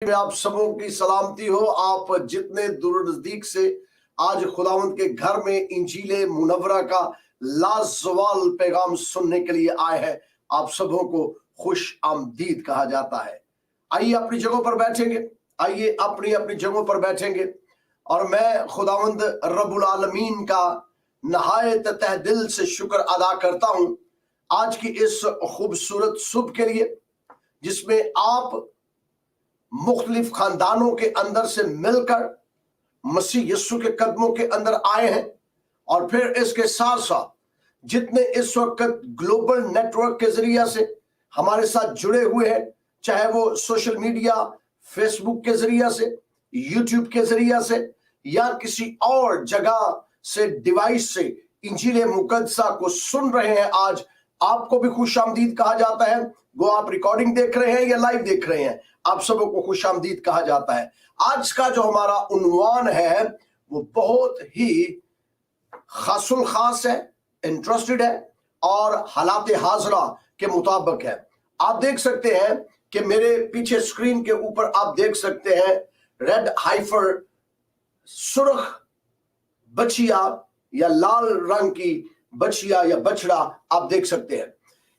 में आप सबों की सलामती हो। आप जितने दूर नजदीक से आज खुदावंद के घर में इंजीले मुनव्वरा का लाजवाल पैगाम सुनने के लिए आए हैं, आप सबों को खुश आमदीद कहा जाता है। आइए अपनी जगहों पर बैठेंगे, आइए अपनी अपनी जगहों पर बैठेंगे और मैं खुदावंद रब्बुल आलमीन का नहायत तह दिल से शुक्र अदा करता हूं आज की इस खूबसूरत सुबह के लिए, जिसमें आप मुख्तलिफ खानदानों के अंदर से मिलकर मसीह यीशु के कदमों के अंदर आए हैं। और फिर इसके साथ साथ जितने इस वक्त ग्लोबल नेटवर्क के जरिए से हमारे साथ जुड़े हुए हैं, चाहे वो सोशल मीडिया फेसबुक के जरिए से, यूट्यूब के जरिए से या किसी और जगह से डिवाइस से इंजील मुकद्दसा को सुन रहे हैं, आज आपको भी खुश आमदीद कहा जाता है। वो आप रिकॉर्डिंग देख रहे हैं या लाइव देख रहे हैं, आप सबों को खुश आमदीद कहा जाता है। आज का जो हमारा उन्वान है वो बहुत ही खासुल खास है, इंटरेस्टेड है और हालात हाजरा के मुताबिक है। आप देख सकते हैं कि मेरे पीछे स्क्रीन के ऊपर आप देख सकते हैं रेड हाइफर सुर्ख बछिया या लाल रंग की बछिया या बछड़ा आप देख सकते हैं।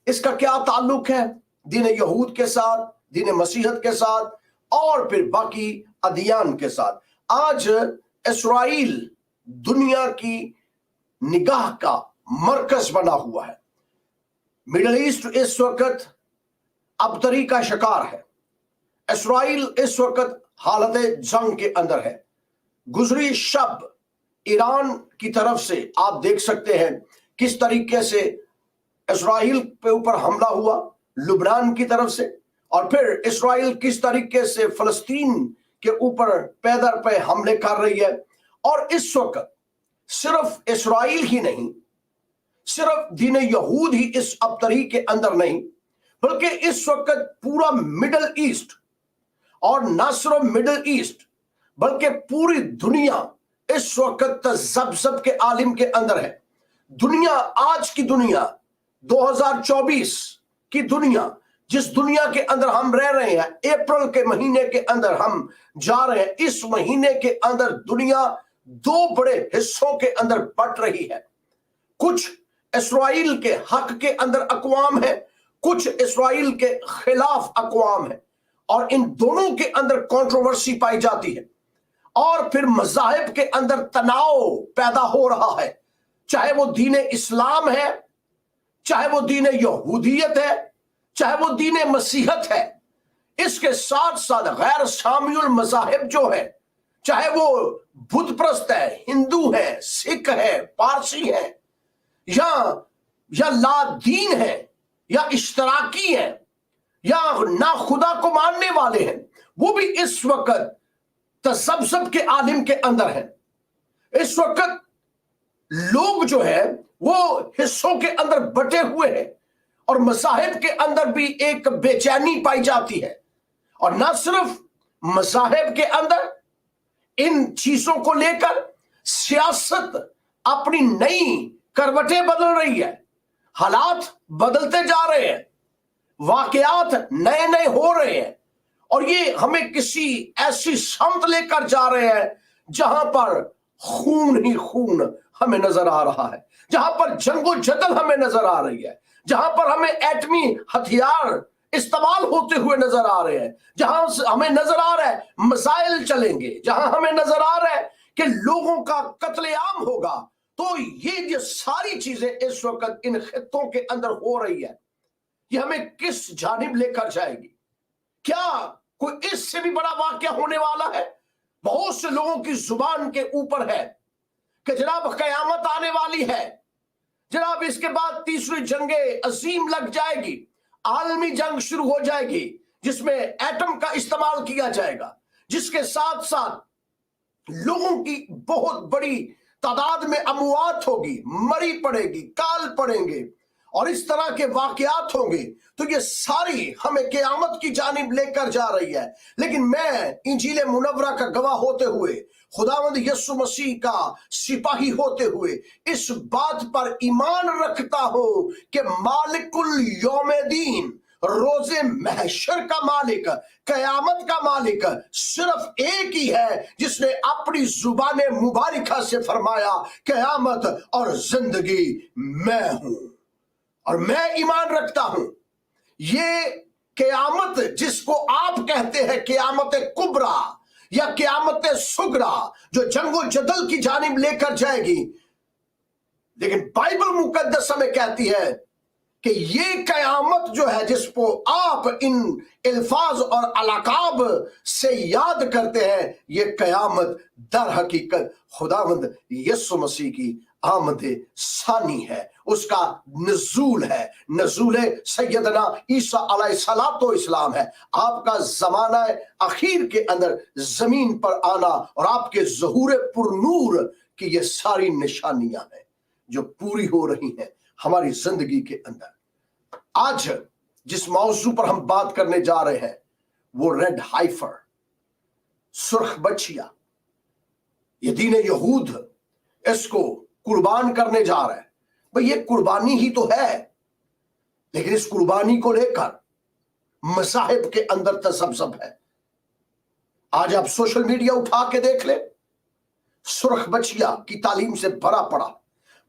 इसका क्या ताल्लुक है दीन यहूद के साथ, दीन मसीहत के साथ और फिर बाकी अदियान के साथ? आज इस्राइल दुनिया की निगाह का मरकज बना हुआ है। मिडिल ईस्ट इस वक्त अबतरी का शिकार है। इस्राइल इस वक्त हालत जंग के अंदर है। गुजरी शब ईरान की तरफ से आप देख सकते हैं किस तरीके से इस्राइल पे ऊपर हमला हुआ लुबनान की तरफ से, और फिर इस्राइल किस तरीके से फलस्तीन के ऊपर पैदर पे हमले कर रही है। और इस वक्त सिर्फ इस्राइल ही नहीं, सिर्फ दीन यहूद ही इस अबतरी के अंदर नहीं, बल्कि इस वक्त पूरा मिडल ईस्ट, और न सिर्फ मिडल ईस्ट बल्कि पूरी दुनिया इस वक्त तज़ब्ज़ब के आलिम के अंदर है। दुनिया, आज की दुनिया 2024 की दुनिया, जिस दुनिया के अंदर हम रह रहे हैं, अप्रैल के महीने के अंदर हम जा रहे हैं। इस महीने के अंदर दुनिया दो बड़े हिस्सों के अंदर बट रही है। कुछ इस्राइल के हक के अंदर अक़वाम है, कुछ इस्राइल के खिलाफ अक़वाम है, और इन दोनों के अंदर कंट्रोवर्सी पाई जाती है। और फिर मज़ाहिब के अंदर तनाव पैदा हो रहा है, चाहे वो दीन इस्लाम है, चाहे वो दीन यहूदियत है, चाहे वो दीन मसीहत है। इसके साथ साथ गैर शामियुल मज़ाहिब जो है, चाहे वो बुद्ध प्रस्त है, हिंदू है, सिख है, पारसी है, या लादीन है, या इश्तराकी है, या ना खुदा को मानने वाले हैं, वो भी इस वक्त तज़ब्ज़ब के आलिम के अंदर है। इस वक्त लोग जो है वो हिस्सों के अंदर बटे हुए हैं, और मज़ाहिब के अंदर भी एक बेचैनी पाई जाती है। और ना सिर्फ मज़ाहिब के अंदर, इन चीजों को लेकर सियासत अपनी नई करवटें बदल रही है। हालात बदलते जा रहे हैं, वाकयात नए नए हो रहे हैं, और ये हमें किसी ऐसी समत लेकर जा रहे हैं जहां पर खून ही खून हमें नजर आ रहा है, जहां पर जंगो जदल हमें नजर आ रही है, जहां पर हमें एटमी हथियार इस्तेमाल होते हुए नजर आ रहे हैं, जहां हमें नजर आ रहा है मिसाइल चलेंगे, जहां हमें नजर आ रहा है कि लोगों का कत्लेआम होगा। तो ये सारी चीजें इस वक्त इन खित्तों के अंदर हो रही है, ये हमें किस जानिब लेकर जाएगी? क्या कोई इससे भी बड़ा वाकया होने वाला है? बहुत से लोगों की जुबान के ऊपर है कि जनाब कयामत आने वाली है, जनाब इसके बाद तीसरी जंगे अजीम लग जाएगी, आलमी जंग शुरू हो जाएगी, जिसमें एटम का इस्तेमाल किया जाएगा, जिसके साथ साथ लोगों की बहुत बड़ी तादाद में अमवात होगी, मरी पड़ेगी, काल पड़ेंगे, और इस तरह के वाकयात होंगे। तो ये सारी हमें क़यामत की जानिब लेकर जा रही है। लेकिन मैं इंजील मुनव्वरा का गवाह होते हुए, खुदावंद यीशु मसीह का सिपाही होते हुए इस बात पर ईमान रखता हूं कि मालिकुल यौमेदीन, रोजे महशर का मालिक, कयामत का मालिक सिर्फ एक ही है जिसने अपनी जुबान मुबारका से फरमाया कयामत और जिंदगी मैं हूं। और मैं ईमान रखता हूं ये कयामत जिसको आप कहते हैं कयामत कुबरा या कयामत सुगरा, जो जंगो जदल की जानिब लेकर जाएगी, लेकिन बाइबल मुकद्दस हमें कहती है कि ये कयामत जो है जिसको आप इन अल्फाज और अलकाब से याद करते हैं, ये कयामत दर हकीकत खुदावंद यीशु मसीह की आमद सानी है, उसका नजूल है, नजूल सैयदना ईसा अलैहिस्सलातो इस्लाम है। आपका जमाना अखीर के अंदर जमीन पर आना और आपके ज़हूर पुरनूर की ये सारी निशानियां हैं जो पूरी हो रही हैं हमारी जिंदगी के अंदर। आज जिस मौजू पर हम बात करने जा रहे हैं वो रेड हाइफर, सुर्ख बछिया, ये दीन यहूद इसको कुर्बान करने जा रहा है। भाई ये कुर्बानी ही तो है, लेकिन इस कुर्बानी को लेकर मसाहिब के अंदर तसब्सब है। आज आप सोशल मीडिया उठा के देख ले, सुर्ख बछिया की तालीम से भरा पड़ा,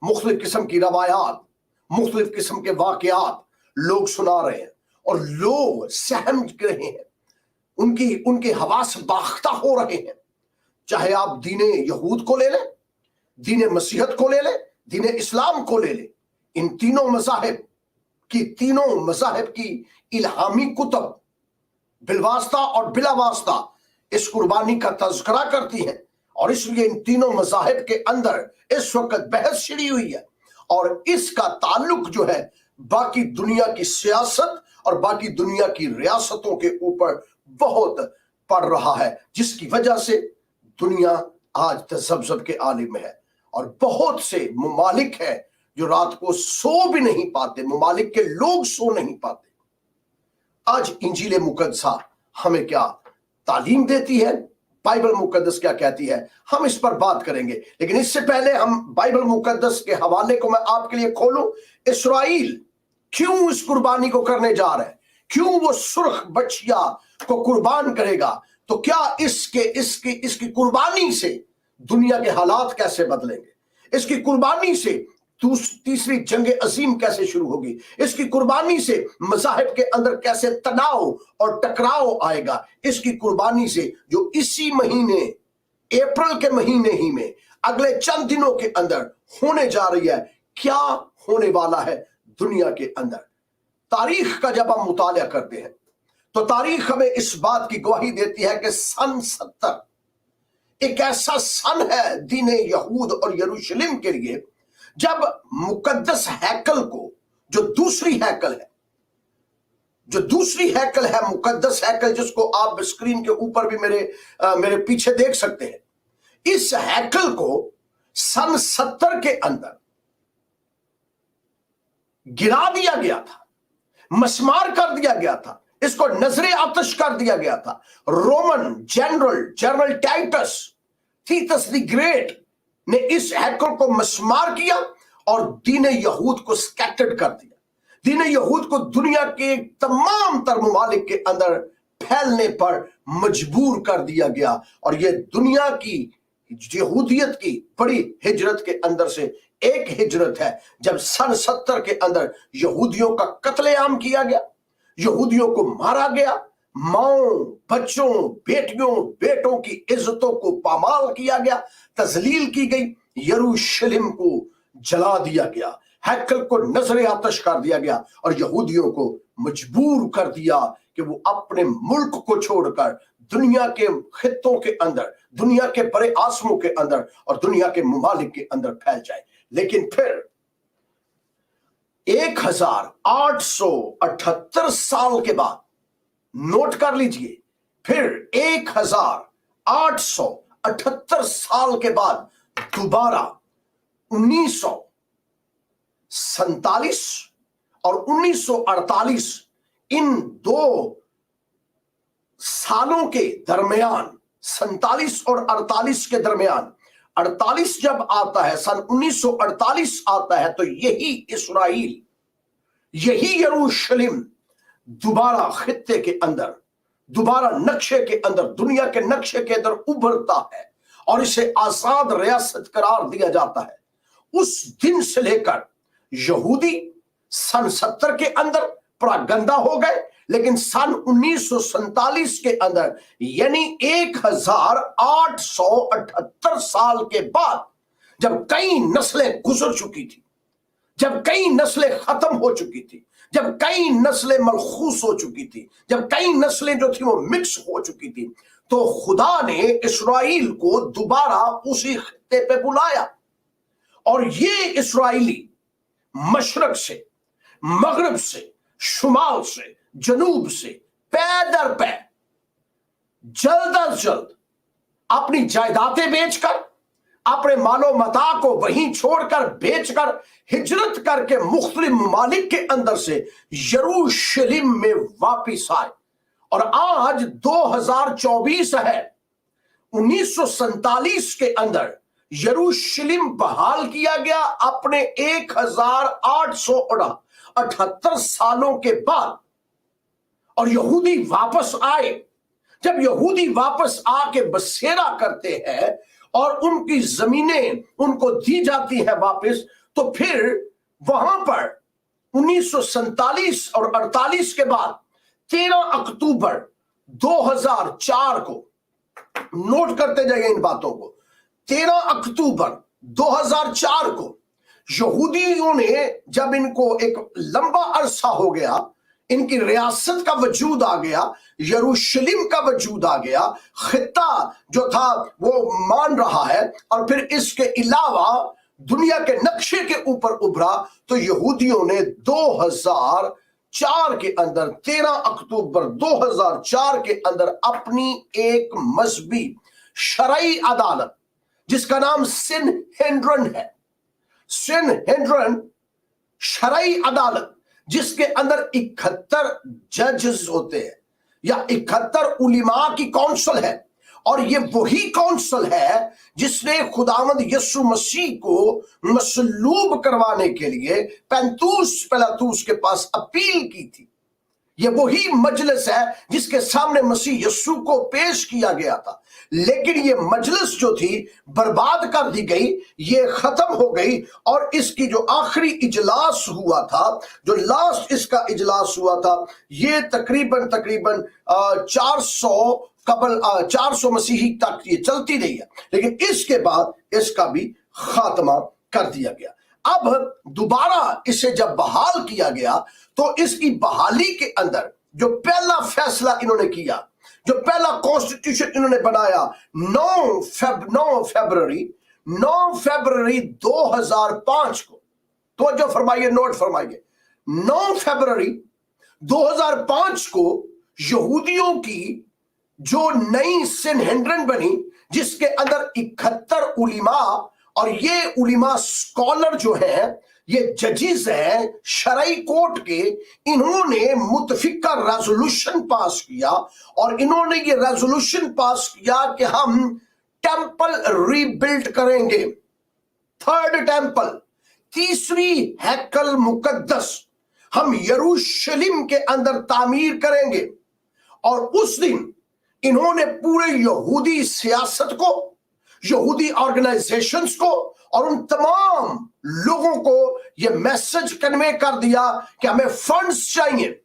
मुख्तलिफ किस्म की रवायात, मुख्तलिफ किस्म के वाकयात लोग सुना रहे हैं और लोग सहम रहे हैं, उनके हवास बाख्ता हो रहे हैं। चाहे आप दीने यहूद को ले लें, दीने मसीहत को ले ले, दीने इस्लाम को ले ले, इन तीनों मज़ाहिब की इल्हामी कुतब बिलवास्ता और बिलावास्ता इस कुर्बानी का तज़किरा करती है। और इसलिए इन तीनों मज़ाहिब के अंदर इस वक्त बहस छिड़ी हुई है और इसका ताल्लुक जो है बाकी दुनिया की सियासत और बाकी दुनिया की रियासतों के ऊपर बहुत पड़ रहा है, जिसकी वजह से दुनिया आज तज़ब्ज़ब के आलिम में है। और बहुत से ममालिक हैं जो रात को सो भी नहीं पाते, ममालिक के लोग सो नहीं पाते। आज इंजील मुकद्दसा हमें क्या तालीम देती है, बाइबल मुकद्दस क्या कहती है, हम इस पर बात करेंगे। लेकिन इससे पहले हम बाइबल मुकद्दस के हवाले को मैं आपके लिए खोलूं। इस्राइल क्यों इस कुर्बानी को करने जा रहा है, क्यों वो सुर्ख बछिया को कुर्बान करेगा, तो क्या इसकी कुर्बानी से दुनिया के हालात कैसे बदलेंगे, इसकी कुर्बानी से तीसरी जंग अजीम कैसे शुरू होगी, इसकी कुर्बानी से मज़ाहिब के अंदर कैसे तनाव और टकराव आएगा, इसकी कुर्बानी से जो इसी महीने अप्रैल के महीने ही में अगले चंद दिनों के अंदर होने जा रही है, क्या होने वाला है दुनिया के अंदर। तारीख का जब हम मुताला करते हैं तो तारीख हमें इस बात की गवाही देती है कि सन 70 एक ऐसा सन है दीने यहूद और यरूशलेम के लिए जब मुकद्दस हैकल को, जो दूसरी हैकल है मुकद्दस हैकल, जिसको आप स्क्रीन के ऊपर भी मेरे पीछे देख सकते हैं, इस हैकल को सन 70 के अंदर गिरा दिया गया था, मस्मार कर दिया गया था, इसको नजरे आतिश कर दिया गया था। Roman general Titus the great ने इस हैकल को मस्मार किया और दीन यहूद को स्कैटर्ड कर दिया, दीन यहूद को दुनिया के तमाम तर ममालिक के अंदर फैलने पर मजबूर कर दिया गया। और ये दुनिया की यहूदियत की बड़ी हिजरत के अंदर से एक हिजरत है जब सन 70 के अंदर यहूदियों का कत्लेआम किया गया, यहूदियों को मारा गया, माओं, बच्चों, बेटियों, बेटों की इज्जतों को पामाल किया गया, तजलील की गई, यरूशलेम को जला दिया गया, हैकल को नजरे आतिश कर दिया गया और यहूदियों को मजबूर कर दिया कि वो अपने मुल्क को छोड़कर दुनिया के खित्तों के अंदर, दुनिया के बड़े आसमों के अंदर और दुनिया के ममालिक के अंदर फैल जाए। लेकिन फिर 1878 साल के बाद, नोट कर लीजिए, फिर 1878 साल के बाद दोबारा 1947 और 1948, इन दो सालों के दरमियान, 47 और 48 के दरमियान, 48 जब आता है, सन 1948 आता है, तो यही इस्राइल, यही यरूशलेम दोबारा खित्ते के अंदर, दोबारा नक्शे के अंदर, दुनिया के नक्शे के अंदर उभरता है और इसे आजाद रियासत करार दिया जाता है। उस दिन से लेकर यहूदी सन 70 के अंदर बड़ा गंदा हो गए, लेकिन सन 1947 के अंदर यानी 1878 साल के बाद, जब कई नस्लें गुजर चुकी थी, जब कई नस्लें खत्म हो चुकी थी, जब कई नस्लें मलखूस हो चुकी थी, जब कई नस्लें जो थी वो मिक्स हो चुकी थी, तो खुदा ने इस्राएल को दोबारा उसी खित्ते पे बुलाया और ये इस्राएली मशरक से, मगरब से, शुमाल से, जनूब से पैदर पै जल्द अज जल्द अपनी जायदादें बेचकर, अपने मालो मता को वहीं छोड़कर बेचकर हिजरत करके मुख्तलिफ ममालिक के अंदर से यरूशलेम में वापिस आए। और आज 2024 है, 1947 के अंदर यरूशलेम बहाल किया गया अपने 1878 सालों के बाद, और यहूदी वापस आए। जब यहूदी वापस आके बसेरा करते हैं और उनकी जमीनें उनको दी जाती है वापस, तो फिर वहां पर 1947 और 48 के बाद 13 अक्टूबर 2004 को, नोट करते जाइए इन बातों को, 13 अक्टूबर 2004 को यहूदियों ने, जब इनको एक लंबा अरसा हो गया, इनकी रियासत का वजूद आ गया, यरूशलेम का वजूद आ गया, खित्ता जो था वो मान रहा है, और फिर इसके अलावा दुनिया के नक्शे के ऊपर उभरा, तो यहूदियों ने 2004 के अंदर, 13 अक्टूबर 2004 के अंदर अपनी एक मजहबी शरई अदालत, जिसका नाम सिनहेड्रिन है, सिनहेड्रिन शरई अदालत, जिसके अंदर 71 जजेस होते हैं या 71 उलिमा की काउंसिल है, और ये वही काउंसिल है जिसने खुदावंद यीशु मसीह को मसलूब करवाने के लिए पैंतूस पिलातूस के पास अपील की थी। ये वही मजलिस है जिसके सामने मसीह यीशु को पेश किया गया था, लेकिन ये मजलिस जो थी बर्बाद कर दी गई, ये खत्म हो गई, और इसकी जो आखिरी इजलास हुआ था, जो लास्ट इसका इजलास हुआ था, ये तकरीबन 400 मसीही तक ये चलती रही है, लेकिन इसके बाद इसका भी खात्मा कर दिया गया। अब दोबारा इसे जब बहाल किया गया, तो इसकी बहाली के अंदर जो पहला फैसला इन्होंने किया, जो पहला कॉन्स्टिट्यूशन इन्होंने बनाया, 9 फरवरी 2005 को, तो जो फरमाइए, नोट फरमाइए, 9 फरवरी 2005 को यहूदियों की जो नई सिनहेड्रिन बनी, जिसके अंदर 71 उलिमा, और ये उलिमा स्कॉलर जो है, ये जजेस हैं शरई कोर्ट के, इन्होंने मुतफिका रेजोल्यूशन पास किया, और इन्होंने ये रेजोल्यूशन पास किया कि हम टेंपल रीबिल्ड करेंगे, थर्ड टेंपल, तीसरी हैकल मुकद्दस हम यरूशलेम के अंदर तामीर करेंगे। और उस दिन इन्होंने पूरे यहूदी सियासत को, यहूदी ऑर्गेनाइजेशंस को और उन तमाम लोगों को यह मैसेज कन्वे कर दिया कि हमें फंड्स चाहिए,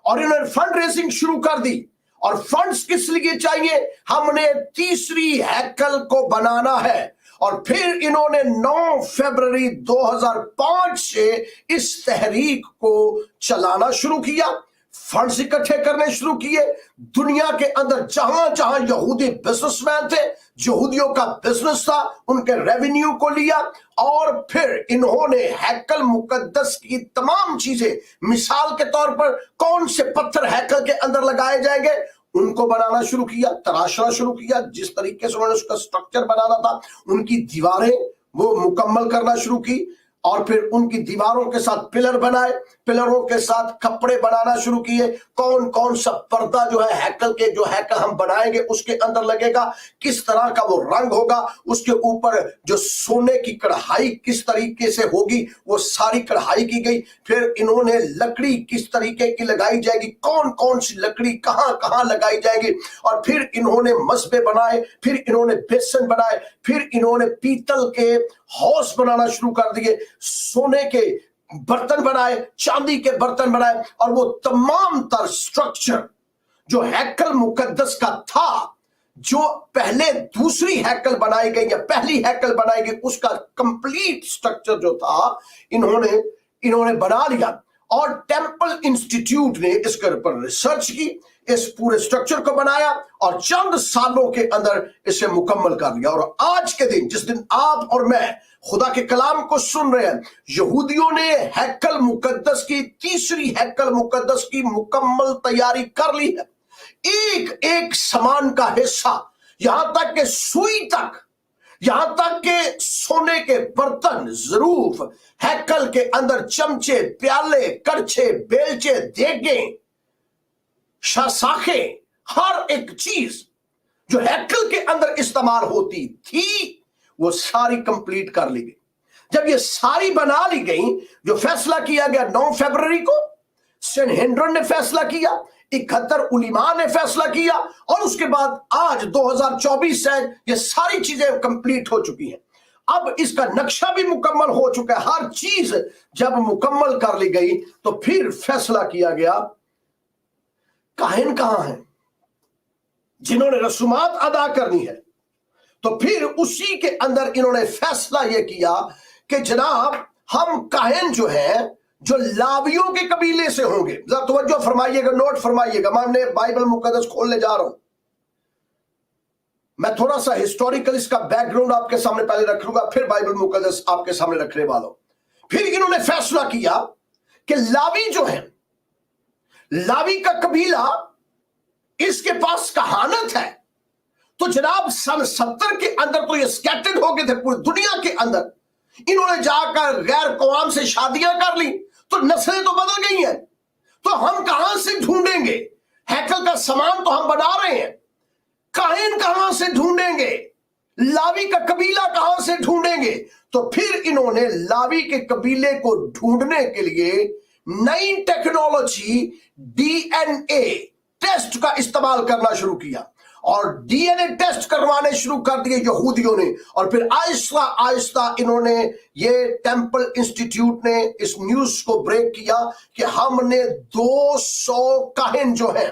और इन्होंने फंड रेजिंग शुरू कर दी। और फंड्स किस लिए चाहिए? हमने तीसरी हैकल को बनाना है। और फिर इन्होंने 9 फरवरी 2005 से इस तहरीक को चलाना शुरू किया, फंड्स इकट्ठे करने शुरू किए। दुनिया के अंदर जहां जहां यहूदी बिजनेसमैन थे, यहूदियों का बिजनेस था, उनके रेवेन्यू को लिया, और फिर इन्होंने हैकल मुकद्दस की तमाम चीजें, मिसाल के तौर पर कौन से पत्थर हैकल के अंदर लगाए जाएंगे, उनको बनाना शुरू किया, तराशना शुरू किया। जिस तरीके से उन्होंने उसका स्ट्रक्चर बनाना था, उनकी दीवारें वो मुकम्मल करना शुरू की। और फिर उनकी दीवारों के साथ पिलर बनाए, पिलरों के साथ कपड़े बनाना शुरू किए। कौन कौन सा पर्दा जो है हैकल के, जो हैकल हम बनाएंगे उसके अंदर लगेगा, किस तरह का वो रंग होगा, उसके ऊपर जो सोने की कढ़ाई किस तरीके से होगी, वो सारी कढ़ाई की गई। फिर इन्होंने लकड़ी किस तरीके की लगाई जाएगी, कौन कौन सी लकड़ी कहां कहां लगाई जाएगी, और फिर इन्होंने मसबे बनाए, फिर इन्होंने बेसन बनाए, फिर इन्होंने पीतल के हौस बनाना शुरू कर दिए, सोने के बर्तन बनाए, चांदी के बर्तन बनाए, और वो तमाम तर स्ट्रक्चर जो हैकल मुकद्दस का था, जो पहले दूसरी हैकल बनाई गई या पहली हैकल बनाई गई, उसका कंप्लीट स्ट्रक्चर जो था इन्होंने बना लिया। और टेम्पल इंस्टीट्यूट ने इसके ऊपर रिसर्च की, इस पूरे स्ट्रक्चर को बनाया और चंद सालों के अंदर इसे मुकम्मल कर लिया। और आज के दिन, जिस दिन आप और मैं खुदा के कलाम को सुन रहे हैं, यहूदियों ने हैकल मुकद्दस की, तीसरी हैकल मुकद्दस की मुकम्मल तैयारी कर ली है। एक एक सामान का हिस्सा, यहां तक के सुई तक, यहां तक के सोने के बर्तन, ज़रूफ, हैकल के अंदर चमचे, प्याले, करछे, बेलचे, देगे, शासाखे, हर एक चीज जो हैकल के अंदर इस्तेमाल होती थी वो सारी कंप्लीट कर ली गई। जब ये सारी बना ली गई, जो फैसला किया गया 9 फरवरी को, सेनहेड्रिन ने फैसला किया, 71 उलीमा ने फैसला किया, और उसके बाद आज 2024 है, ये सारी चीजें कंप्लीट हो चुकी हैं। अब इसका नक्शा भी मुकम्मल हो चुका है। हर चीज जब मुकम्मल कर ली गई तो फिर फैसला किया गया, काहिन कहां है जिन्होंने रसूमात अदा करनी है। तो फिर उसी के अंदर इन्होंने फैसला यह किया कि जनाब, हम काहिन जो है, जो लावियों के कबीले से होंगे। जरा तवज्जो फरमाइएगा, नोट फरमाइएगा, मैं बाइबल मुकद्दस खोलने जा रहा हूं। मैं थोड़ा सा हिस्टोरिकल इसका बैकग्राउंड आपके सामने पहले रख लूंगा, फिर बाइबल मुकद्दस आपके सामने रखने वाला हूं। फिर इन्होंने फैसला किया कि लावी जो है, लावी का कबीला, इसके पास कहानत है। तो जनाब सन 70 के अंदर तो ये स्कैटर्ड हो गए थे पूरी दुनिया के अंदर। इन्होंने जाकर गैर कौम से शादियां कर ली, तो नस्लें तो बदल गई हैं। तो हम कहां से ढूंढेंगे? हैकल का सामान तो हम बना रहे हैं, काहिन कहां से ढूंढेंगे? लावी का कबीला कहां से ढूंढेंगे? तो फिर इन्होंने लावी के कबीले को ढूंढने के लिए नई टेक्नोलॉजी डीएनए टेस्ट का इस्तेमाल करना शुरू किया, और डीएनए टेस्ट करवाने शुरू कर दिए यहूदियों ने। और फिर आहिस्ता आहिस्ता इन्होंने, ये टेम्पल इंस्टीट्यूट ने इस न्यूज को ब्रेक किया कि हमने 200 काहिन जो है,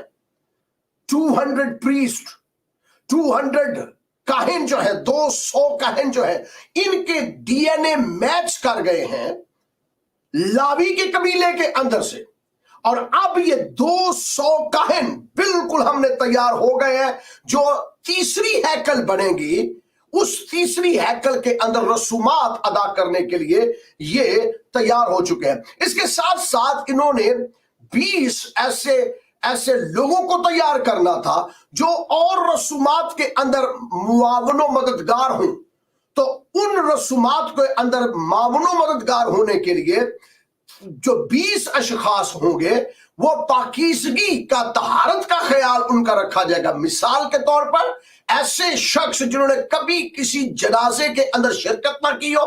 200 प्रीस्ट, 200 काहिन जो है, 200 काहिन जो है, इनके डीएनए मैच कर गए हैं लावी के कबीले के अंदर से। और अब ये 200 काहिन बिल्कुल हमने तैयार हो गए हैं। जो तीसरी हैकल बनेगी, उस तीसरी हैकल के अंदर रसूमात अदा करने के लिए ये तैयार हो चुके हैं। इसके साथ साथ इन्होंने 20 ऐसे लोगों को तैयार करना था जो और रसूमात के अंदर मुआवनो मददगार हों। तो उन रसूमात के अंदर मावनो मददगार होने के लिए जो 20 अशखास होंगे, वो पाकीज़गी का, तहारत का ख्याल उनका रखा जाएगा। मिसाल के तौर पर ऐसे शख्स जिन्होंने कभी किसी जनाजे के अंदर शिरकत ना की हो,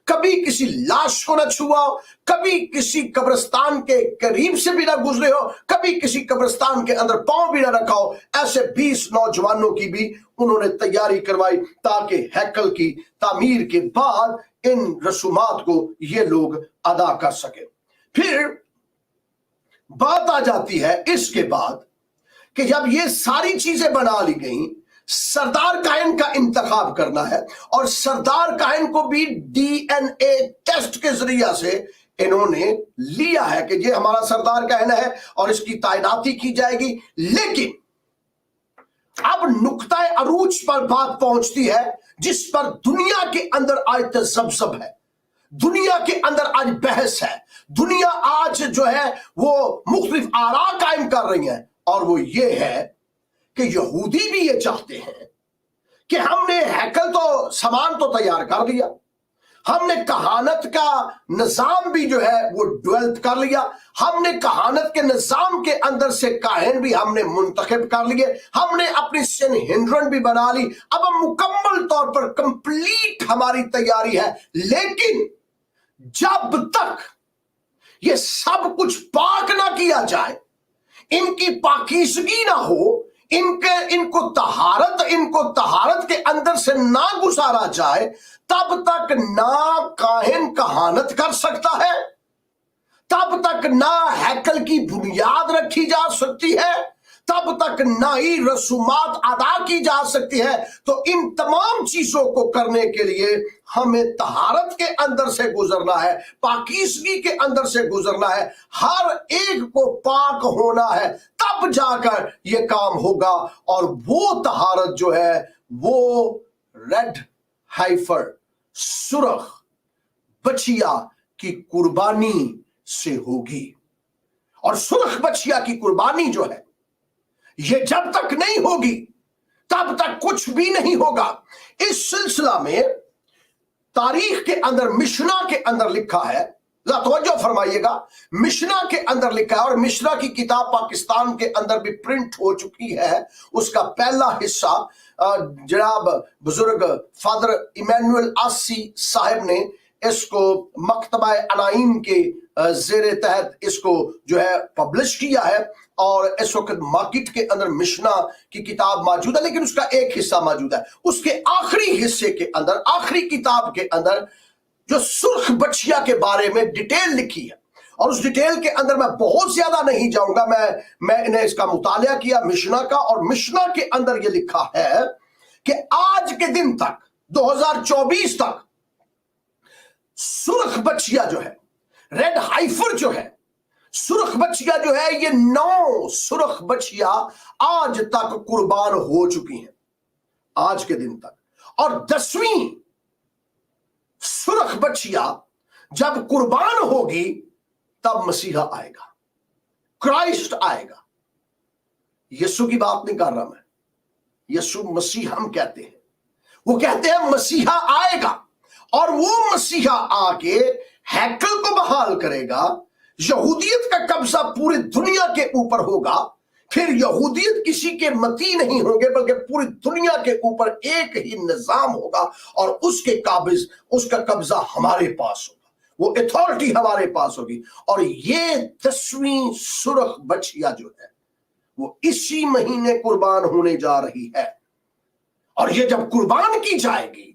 कभी किसी लाश को न छुआ हो, कभी किसी कब्रिस्तान के करीब से भी ना गुजरे हो, कभी किसी कब्रिस्तान के अंदर पांव भी ना रखा हो, ऐसे 20 नौजवानों की भी उन्होंने तैयारी करवाई, ताकि हैकल की तामीर के बाद इन रसूमात को ये लोग अदा कर सके। फिर बात आ जाती है इसके बाद कि जब ये सारी चीजें बना ली गई, सरदार काहिन का इंतखाब करना है, और सरदार काहिन को भी डीएनए टेस्ट के जरिया से इन्होंने लिया है कि ये हमारा सरदार काहिन है और इसकी तैनाती की जाएगी। लेकिन अब नुक्ता अरूज पर बात पहुंचती है, जिस पर दुनिया के अंदर आज तज़ब्ज़ब है, दुनिया के अंदर आज बहस है, दुनिया आज जो है वो मुख्तलिफ आरा कायम कर रही है। और वो ये है कि यहूदी भी ये चाहते हैं कि हमने हैकल तो सामान तो तैयार कर दिया, हमने कहानत का निजाम भी जो है वो डेवलप कर लिया, हमने कहानत के निजाम के अंदर से काहिन भी हमने मुंतखब कर लिए, हमने अपनी सिनहिंड्रन भी बना ली। अब हम मुकम्मल तौर पर कंप्लीट हमारी तैयारी है। लेकिन जब तक ये सब कुछ पाक ना किया जाए, इनकी पाकीज़गी ना हो, इनको तहारत के अंदर से ना गुजारा जाए, तब तक ना काहिन कहानत कर सकता है, तब तक ना हैकल की बुनियाद रखी जा सकती है, तब तक ना ही रसूमात अदा की जा सकती है। तो इन तमाम चीजों को करने के लिए हमें तहारत के अंदर से गुजरना है, पाकीज़गी के अंदर से गुजरना है, हर एक को पाक होना है, तब जाकर ये काम होगा। और वो तहारत जो है वो रेड हाइफर, सुरख बछिया की कुर्बानी से होगी। और सुरख बछिया की कुर्बानी जो है ये जब तक नहीं होगी तब तक कुछ भी नहीं होगा। इस सिलसिला में तारीख के अंदर, मिशना के अंदर लिखा है, तवज्जो फरमाइएगा, मिशना के अंदर लिखा है, और मिशना की किताब पाकिस्तान के अंदर भी प्रिंट हो चुकी है। उसका पहला हिस्सा जनाब बुजुर्ग फादर इमैनुअल आसी साहब ने इसको मकतबा अनाईम के जेरे तहत इसको जो है पब्लिश किया है, और इस वक्त मार्केट के अंदर मिशना की किताब मौजूद है, लेकिन उसका एक हिस्सा मौजूद है। उसके आखिरी हिस्से के अंदर, आखिरी किताब के अंदर जो सुर्ख बछिया के बारे में डिटेल लिखी है, और उस डिटेल के अंदर मैं बहुत ज्यादा नहीं जाऊंगा, मैंने इसका मुतालिया किया मिशना का, और मिशना के अंदर यह लिखा है कि आज के दिन तक 2024 तक सुर्ख बछिया जो है, रेड हाइफर जो है, सुर्ख बछिया जो है, ये 9 सुर्ख बछिया आज तक कुर्बान हो चुकी हैं, आज के दिन तक। और 10वीं सुर्ख बछिया जब कुर्बान होगी तब मसीहा आएगा, क्राइस्ट आएगा। यीशु की बात नहीं कर रहा मैं, यीशु मसीह हम कहते हैं, वो कहते हैं मसीहा आएगा, और वो मसीहा आके हैकल को बहाल करेगा, यहूदियत का कब्जा पूरी दुनिया के ऊपर होगा। फिर यहूदियत किसी के मती नहीं होंगे, बल्कि पूरी दुनिया के ऊपर एक ही निजाम होगा, और उसका कब्जा हमारे पास होगा, वो अथॉरिटी हमारे पास होगी। और ये 10वीं सुर्ख बछिया जो है वो इसी महीने कुर्बान होने जा रही है, और ये जब कुर्बान की जाएगी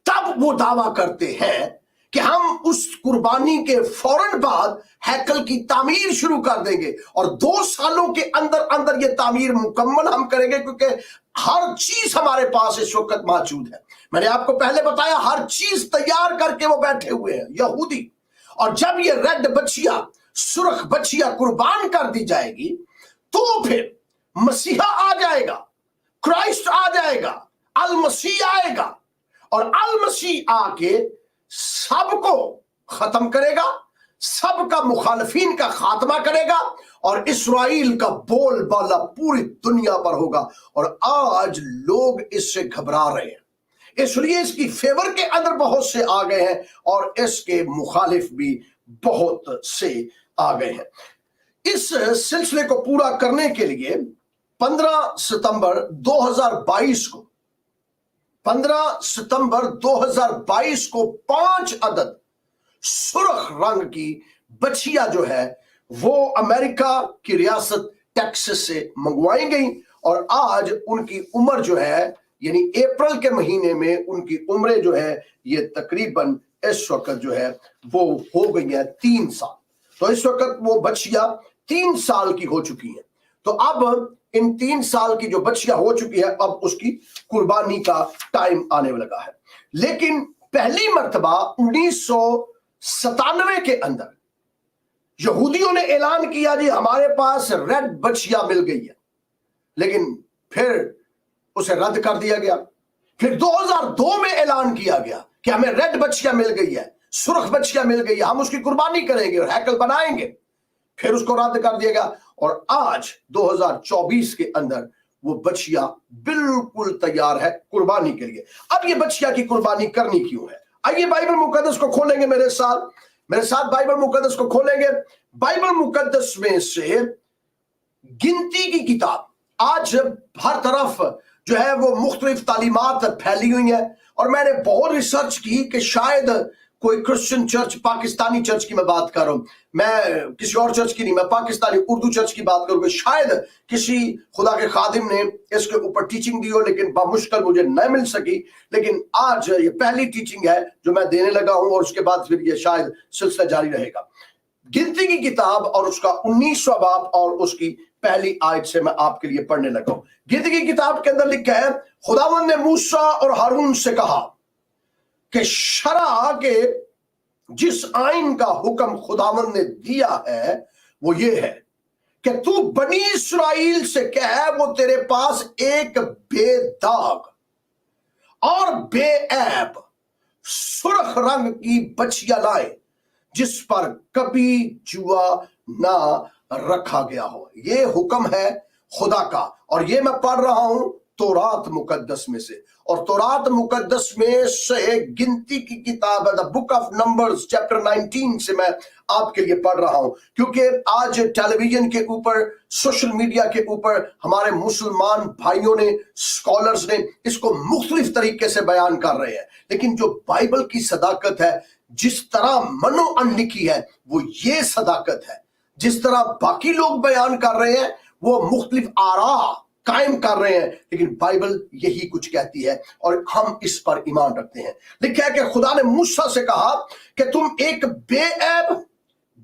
तब वो दावा करते हैं कि हम उस कुर्बानी के फौरन बाद हैकल की तामीर शुरू कर देंगे, और 2 सालों के अंदर अंदर ये तामीर मुकम्मल हम करेंगे, क्योंकि हर चीज हमारे पास इस वक्त मौजूद है। मैंने आपको पहले बताया, हर चीज तैयार करके वो बैठे हुए हैं यहूदी। और जब ये रेड बछिया, सुर्ख बछिया कुर्बान कर दी जाएगी, तो फिर मसीहा आ जाएगा, क्राइस्ट आ जाएगा, अल मसीह आएगा, और अल मसीह आके सबको खत्म करेगा, सबका मुखालफीन का खात्मा करेगा, और इस्राएल का बोलबाला पूरी दुनिया पर होगा। और आज लोग इससे घबरा रहे हैं, इसलिए इसकी फेवर के अंदर बहुत से आ गए हैं, और इसके मुखालिफ भी बहुत से आ गए हैं। इस सिलसिले को पूरा करने के लिए 15 सितंबर 2022 को 5 अदद सुर्ख रंग की बछिया जो है वो अमेरिका की रियासत टेक्सास से मंगवाई गई, और आज उनकी उम्र जो है, यानी अप्रैल के महीने में उनकी उम्र जो है ये तकरीबन इस वक्त जो है वो हो गई है 3 साल। तो इस वक्त वो बछिया 3 साल की हो चुकी है। तो अब इन 3 साल की जो बछिया हो चुकी है, अब उसकी कुर्बानी का टाइम आने लगा है। लेकिन पहली मर्तबा 1997 के अंदर यहूदियों ने ऐलान किया, जी हमारे पास रेड बछिया मिल गई है, लेकिन फिर उसे रद्द कर दिया गया। फिर 2002 में ऐलान किया गया कि हमें रेड बछिया मिल गई है, सुर्ख बछिया मिल गई है, हम उसकी कुर्बानी करेंगे और हैकल बनाएंगे। फिर उसको रद्द कर दिया गया, और आज 2024 के अंदर वो बछिया बिल्कुल तैयार है कुर्बानी के लिए। अब ये बछिया की कुर्बानी करनी क्यों है? आइए बाइबल मुकद्दस को खोलेंगे मेरे साथ बाइबल मुकद्दस को खोलेंगे। बाइबल मुकद्दस में से गिनती की किताब, आज हर तरफ जो है वो मुख्तलिफ तालीमात फैली हुई है, और मैंने बहुत रिसर्च की कि शायद कोई क्रिश्चियन चर्च, पाकिस्तानी चर्च की मैं बात कर रहा हूं, मैं किसी और चर्च की नहीं, मैं पाकिस्तानी उर्दू चर्च की बात करूंगा, शायद किसी खुदा के खादिम ने इसके ऊपर टीचिंग दी हो, लेकिन बामुश्किल मुझे न मिल सकी। लेकिन आज ये पहली टीचिंग है जो मैं देने लगा हूं, और उसके बाद फिर ये शायद सिलसिला जारी रहेगा। गिनती की किताब और उसका 19वां बाब और उसकी पहली आयत से मैं आपके लिए पढ़ने लगा हूं। गिनती की किताब के अंदर लिखा है, खुदावंद ने मूसा और हारून से कहा कि शरा के जिस आइन का हुक्म खुदावंद ने दिया है वो ये है कि तू बनी इस्राएल से कह, वो तेरे पास एक बेदाग और बेऐब सुर्ख रंग की बछिया लाए, जिस पर कभी जुआ ना रखा गया हो। ये हुक्म है खुदा का, और ये मैं पढ़ रहा हूं तौरात मुकद्दस में से, और तौरात मुकद्दस में से गिनती की किताब है, the book of numbers chapter 19 से मैं आपके लिए पढ़ रहा हूं, क्योंकि आज टेलीविजन के ऊपर, सोशल मीडिया के ऊपर हमारे मुसलमान भाइयों ने, स्कॉलर्स ने इसको मुख्तलिफ तरीके से बयान कर रहे हैं, लेकिन जो बाइबल की सदाकत है, जिस तरह मनो अनलिखी है, वो ये सदाकत है। जिस तरह बाकी लोग बयान कर रहे हैं वो मुख्तलिफ आरा कायम कर रहे हैं, लेकिन बाइबल यही कुछ कहती है और हम इस पर ईमान रखते हैं। लिखा है कि खुदा ने मूसा से कहा कि तुम एक बेऐब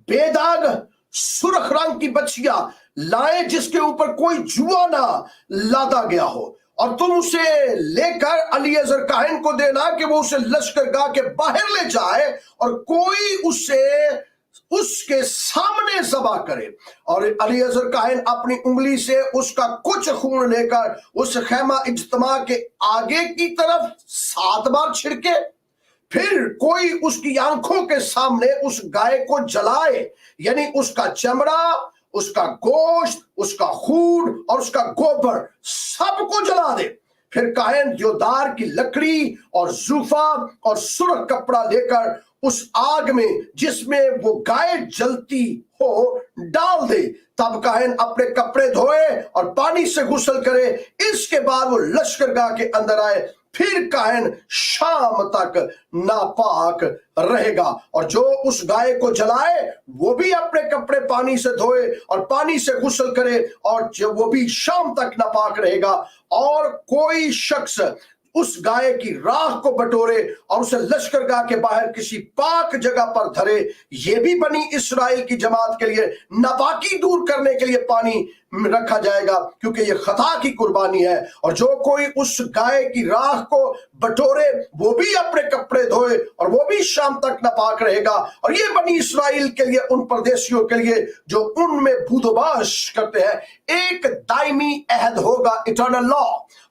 बेदाग सुर्ख रंग की बछिया लाए, जिसके ऊपर कोई जुआ ना लादा गया हो, और तुम उसे लेकर अलीएजर काहिन को देना कि वो उसे लश्करगाह के बाहर ले जाए, और कोई उसे उसके सामने ज़बह करे, और अलीएजर काहिन अपनी उंगली से उसका कुछ खून लेकर उस खैमा इज्तिमा के आगे की तरफ 7 बार छिड़के, फिर कोई उसकी आंखों के सामने उस गाय को जलाए, यानी उसका चमड़ा, उसका गोश्त, उसका खून और उसका गोबर सबको जला दे। फिर काहिन देवदार की लकड़ी और जूफा और सुर्ख कपड़ा लेकर उस आग में जिसमें वो गाय जलती हो डाल दे। तब काहिन अपने कपड़े धोए और पानी से गुस्ल करे, इसके बाद वो लश्करगाह के अंदर आए, फिर काहिन शाम तक नापाक रहेगा, और जो उस गाय को जलाए वो भी अपने कपड़े पानी से धोए और पानी से गुस्ल करे, और जो वो भी शाम तक नापाक रहेगा। और कोई शख्स उस गाय की राख को बटोरे और उसे लश्करगाह के बाहर किसी पाक जगह पर धरे, ये भी बनी इस्राएल की जमात के लिए नापाकी दूर करने के लिए पानी रखा जाएगा, क्योंकि ये खता की कुर्बानी है। और जो कोई उस गाय की राख को बटोरे वो भी अपने कपड़े धोए और वो भी शाम तक नापाक रहेगा। और ये बनी इस्राएल के लिए, उन परदेशियों के लिए जो उनमें बूदोबाश करते हैं, एक दायमी अहद होगा, इटर्नल लॉ।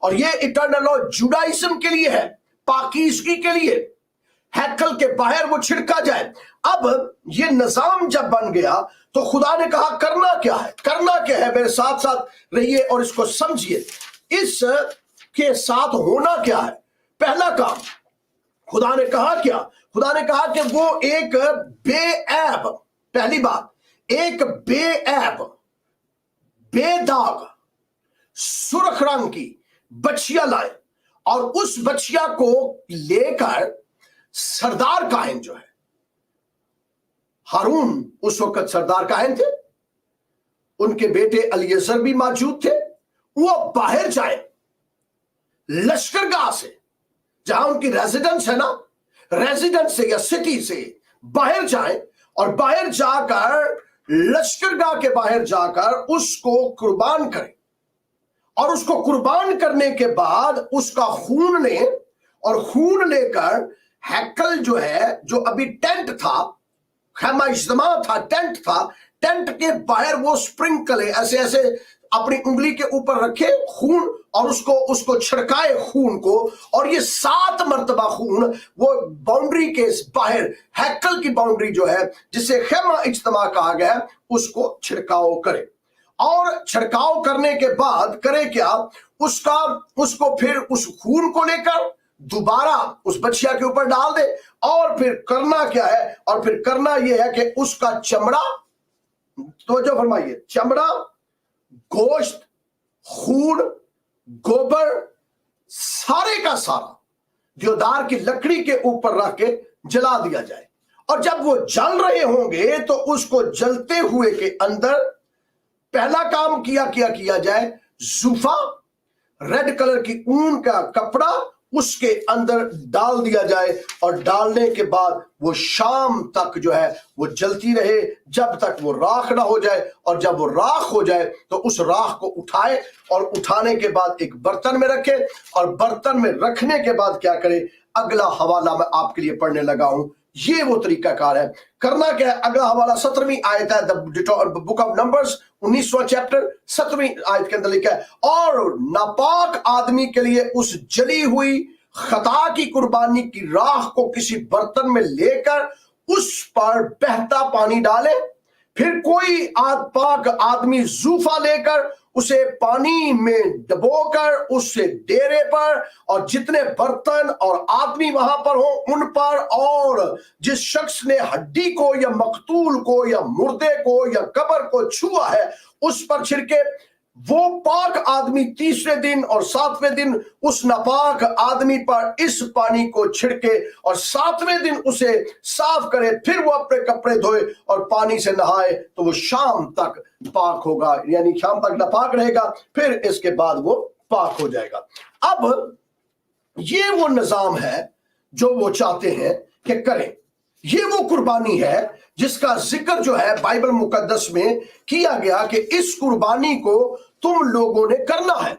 और ये इटर्नल लॉ जुडाइज्म के लिए है, पाकीज़गी के लिए, हैकल के बाहर वो छिड़का जाए। अब ये निजाम जब बन गया तो खुदा ने कहा करना क्या है, करना क्या है, मेरे साथ साथ रहिए और इसको समझिए, इस के साथ होना क्या है। पहला काम खुदा ने कहा क्या, खुदा ने कहा कि वो एक बेऐब, पहली बात, एक बेऐब बेदाग सुर्ख रंग की बछिया लाए, और उस बछिया को लेकर सरदार काहिन जो है, हारून उस वक्त सरदार काहिन थे, उनके बेटे अलीएजर भी मौजूद थे, वो बाहर जाए लश्करगाह से, जहां उनकी रेजिडेंस है ना, रेजिडेंस से या सिटी से बाहर जाए, और बाहर जाकर लश्करगाह के बाहर जाकर उसको कुर्बान करें, और उसको कुर्बान करने के बाद उसका खून ले, और खून लेकर हैकल जो है, जो अभी टेंट था, खैमा इज्तिमा था, टेंट था, टेंट के बाहर वो स्प्रिंकल है, ऐसे ऐसे अपनी उंगली के ऊपर रखे खून, और उसको छिड़काए खून को, और ये 7 मर्तबा खून वो बाउंड्री के बाहर, हैकल की बाउंड्री जो है जिसे खैमा इज्तिमा कहा गया, उसको छिड़काव करे। और छिड़काव करने के बाद करे क्या, उसको फिर उस खून को लेकर दोबारा उस बछिया के ऊपर डाल दे, और फिर करना क्या है, और फिर करना यह है कि उसका चमड़ा, तो जो फरमाइए, चमड़ा, गोश्त, खून, गोबर, सारे का सारा देवदार की लकड़ी के ऊपर रख के जला दिया जाए। और जब वो जल रहे होंगे तो उसको जलते हुए के अंदर पहला काम किया जाए, जूफा, रेड कलर की ऊन का कपड़ा उसके अंदर डाल दिया जाए, और डालने के बाद वो शाम तक जो है वो जलती रहे जब तक वो राख ना हो जाए। और जब वो राख हो जाए तो उस राख को उठाए, और उठाने के बाद एक बर्तन में रखे, और बर्तन में रखने के बाद क्या करे, अगला हवाला मैं आपके लिए पढ़ने लगा हूं, ये वो तरीकाकार है। करना क्या है, अगला हवाला 17वीं आयत है, बुक ऑफ नंबर्स 19वां चैप्टर 17वीं आयत के अंदर लिखा है, और नापाक आदमी के लिए उस जली हुई खता की कुर्बानी की राख को किसी बर्तन में लेकर उस पर बहता पानी डाले। फिर कोई पाक आदमी जूफा लेकर उसे पानी में डबोकर उससे डेरे पर और जितने बर्तन और आदमी वहां पर हो उन पर, और जिस शख्स ने हड्डी को या मकतूल को या मुर्दे को या कब्र को छुआ है उस पर छिड़के। वो पाक आदमी तीसरे दिन और 7वें दिन उस नापाक आदमी पर इस पानी को छिड़के और 7वें दिन उसे साफ करे। फिर वो अपने कपड़े धोए और पानी से नहाए तो वो शाम तक पाक होगा, यानी शाम तक नापाक रहेगा, फिर इसके बाद वो पाक हो जाएगा। अब ये वो निजाम है जो वो चाहते हैं कि करें। ये वो कुर्बानी है जिसका जिक्र जो है बाइबल मुकद्दस में किया गया कि इस कुर्बानी को तुम लोगों ने करना है।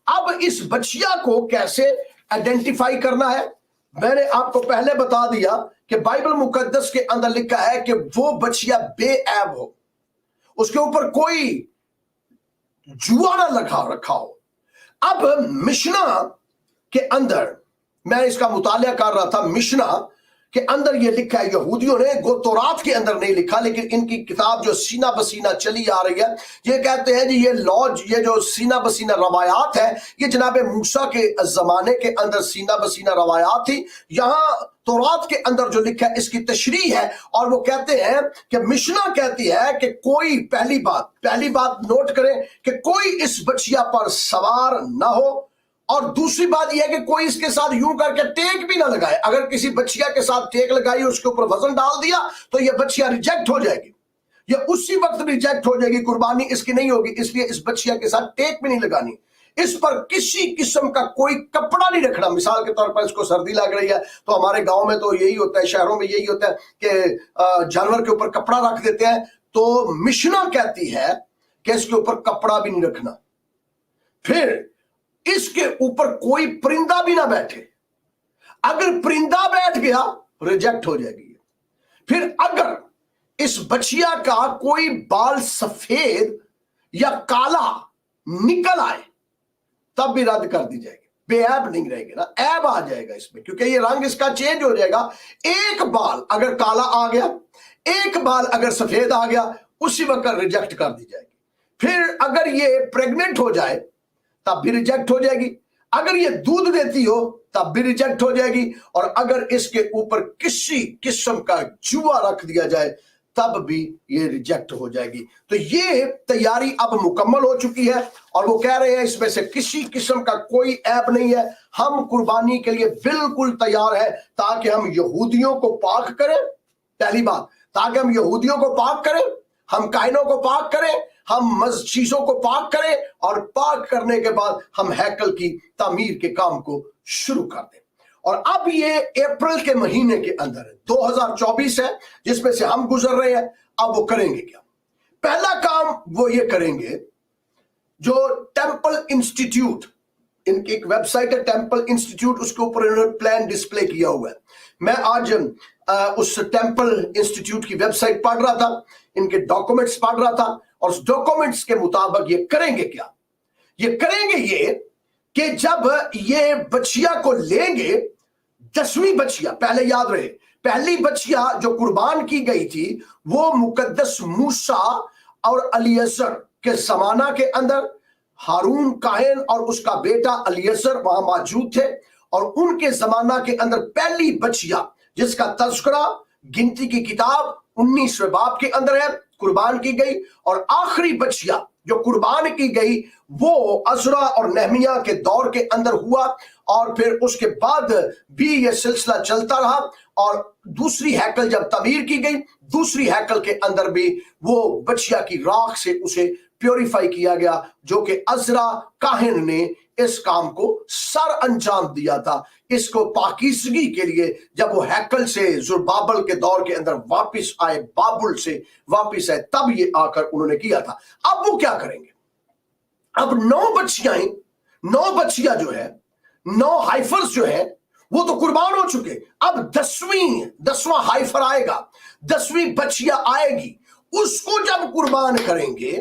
अब इस बछिया को कैसे आइडेंटिफाई करना है, मैंने आपको पहले बता दिया कि बाइबल मुकद्दस के अंदर लिखा है कि वो बछिया बेऐब हो, उसके ऊपर कोई जुआ ना रखा हो। अब मिशना के अंदर मैं इसका मुतालिया कर रहा था, मिशना के अंदर ये लिखा है, यहूदियों ने तौरात के अंदर नहीं लिखा, लेकिन इनकी किताब जो सीना बसीना चली आ रही है, ये कहते हैं जी ये जो सीना बसीना रवायात है, ये जनाब मूसा के जमाने के अंदर सीना बसीना रवायात थी। यहाँ तौरात के अंदर जो लिखा है इसकी तशरीह है, और वो कहते हैं कि मिशना कहती है कि कोई पहली बात नोट करें कि कोई इस बछिया पर सवार ना हो, और दूसरी बात यह है कि कोई इसके साथ यूं करके टेक भी ना लगाए। अगर किसी बछिया के साथ टेक लगाई, उसके ऊपर वजन डाल दिया तो यह बछिया रिजेक्ट हो जाएगी, यह उसी वक्त रिजेक्ट हो जाएगी, कुर्बानी इसकी नहीं होगी। इसलिए इस बछिया के साथ टेक भी नहीं लगानी, इस पर किसी किस्म का कोई कपड़ा नहीं रखना। मिसाल के तौर पर इसको सर्दी लग रही है तो हमारे गांव में तो यही होता है, शहरों में यही होता है कि जानवर के ऊपर कपड़ा रख देते हैं। तो मिशना कहती है कि इसके ऊपर कपड़ा भी नहीं रखना, फिर इसके ऊपर कोई परिंदा भी ना बैठे। अगर परिंदा बैठ गया रिजेक्ट हो जाएगी। फिर अगर इस बछिया का कोई बाल सफेद या काला निकल आए तब भी रद्द कर दी जाएगी, बेऐब नहीं रहेगी ना, ऐब आ जाएगा इसमें, क्योंकि ये रंग इसका चेंज हो जाएगा। एक बाल अगर काला आ गया, एक बाल अगर सफेद आ गया, उसी वक्त रिजेक्ट कर दी जाएगी। फिर अगर ये प्रेग्नेंट हो जाए तब भी रिजेक्ट हो जाएगी, अगर ये दूध देती हो तब भी रिजेक्ट हो जाएगी, और अगर इसके ऊपर किसी किस्म का जुआ रख दिया जाए तब भी ये रिजेक्ट हो जाएगी। तो ये तैयारी अब मुकम्मल हो चुकी है, और वो कह रहे हैं इसमें से किसी किस्म का कोई ऐब नहीं है, हम कुर्बानी के लिए बिल्कुल तैयार है, ताकि हम यहूदियों को पाक करें। पहली बात, ताकि हम यहूदियों को पाक करें, हम कायनों को पाक करें, हम चीजों को पाक करें, और पाक करने के बाद हम हैकल की तामीर के काम को शुरू कर दें। और अब ये अप्रैल के महीने के अंदर है, 2024 है जिसमें से हम गुजर रहे हैं। अब वो करेंगे क्या? पहला काम वो ये करेंगे, जो टेंपल इंस्टीट्यूट, इनकी एक वेबसाइट है टेंपल इंस्टीट्यूट, उसके ऊपर इन्होंने प्लान डिस्प्ले किया हुआ है। मैं आज उस टेंपल इंस्टीट्यूट की वेबसाइट पढ़ रहा था, इनके डॉक्यूमेंट्स पढ़ रहा था, और उस डॉक्यूमेंट्स के मुताबिक ये करेंगे क्या? ये करेंगे ये कि जब ये बछिया को लेंगे, 10वीं बछिया, पहले याद रहे, पहली बछिया जो कुर्बान की गई थी वो मुकद्दस मूसा और अलियसर के जमाना के अंदर हारून काहिन और उसका बेटा अलियसर वहां मौजूद थे, और उनके जमाना के अंदर पहली बछिया जिसका तस्करा गिनती की किताब 19वें बाब के अंदर है, कुर्बान की गई। और आखिरी बछिया जो कुर्बान की गई वो अज़रा और नेहमिया के दौर के अंदर हुआ, और फिर उसके बाद भी यह सिलसिला चलता रहा। और दूसरी हैकल जब तमीर की गई, दूसरी हैकल के अंदर भी वो बछिया की राख से उसे प्योरीफाई किया गया, जो कि अज़रा काहिन ने इस काम को सर अंजाम दिया था। इसको पाकीज़गी के लिए जब वो हैकल से ज़ुरबाबल के दौर के अंदर वापस आए, बाबुल से वापस आए, तब ये आकर उन्होंने किया था। अब वो क्या करेंगे? अब 9 बछिया जो है, 9 हाइफर्स जो है वो तो कुर्बान हो चुके। अब 10वां हाइफर आएगा, 10वीं बछिया आएगी, उसको जब कुर्बान करेंगे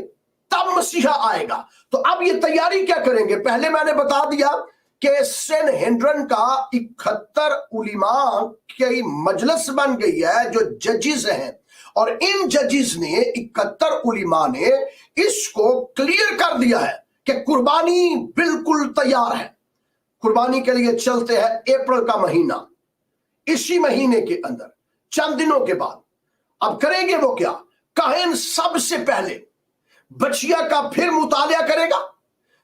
तब मसीहा आएगा। तो अब ये तैयारी क्या करेंगे? पहले मैंने बता दिया कि सनहेड्रिन का 71 उलिमा की मजलिस बन गई है जो जजेस हैं, और इन जजेस ने 71 उलिमा ने इसको क्लियर कर दिया है कि कुर्बानी बिल्कुल तैयार है। कुर्बानी के लिए चलते हैं अप्रैल का महीना, इसी महीने के अंदर चंद दिनों के बाद अब करेंगे वो क्या? काहिन सबसे पहले बछिया का फिर मुतालिया करेगा।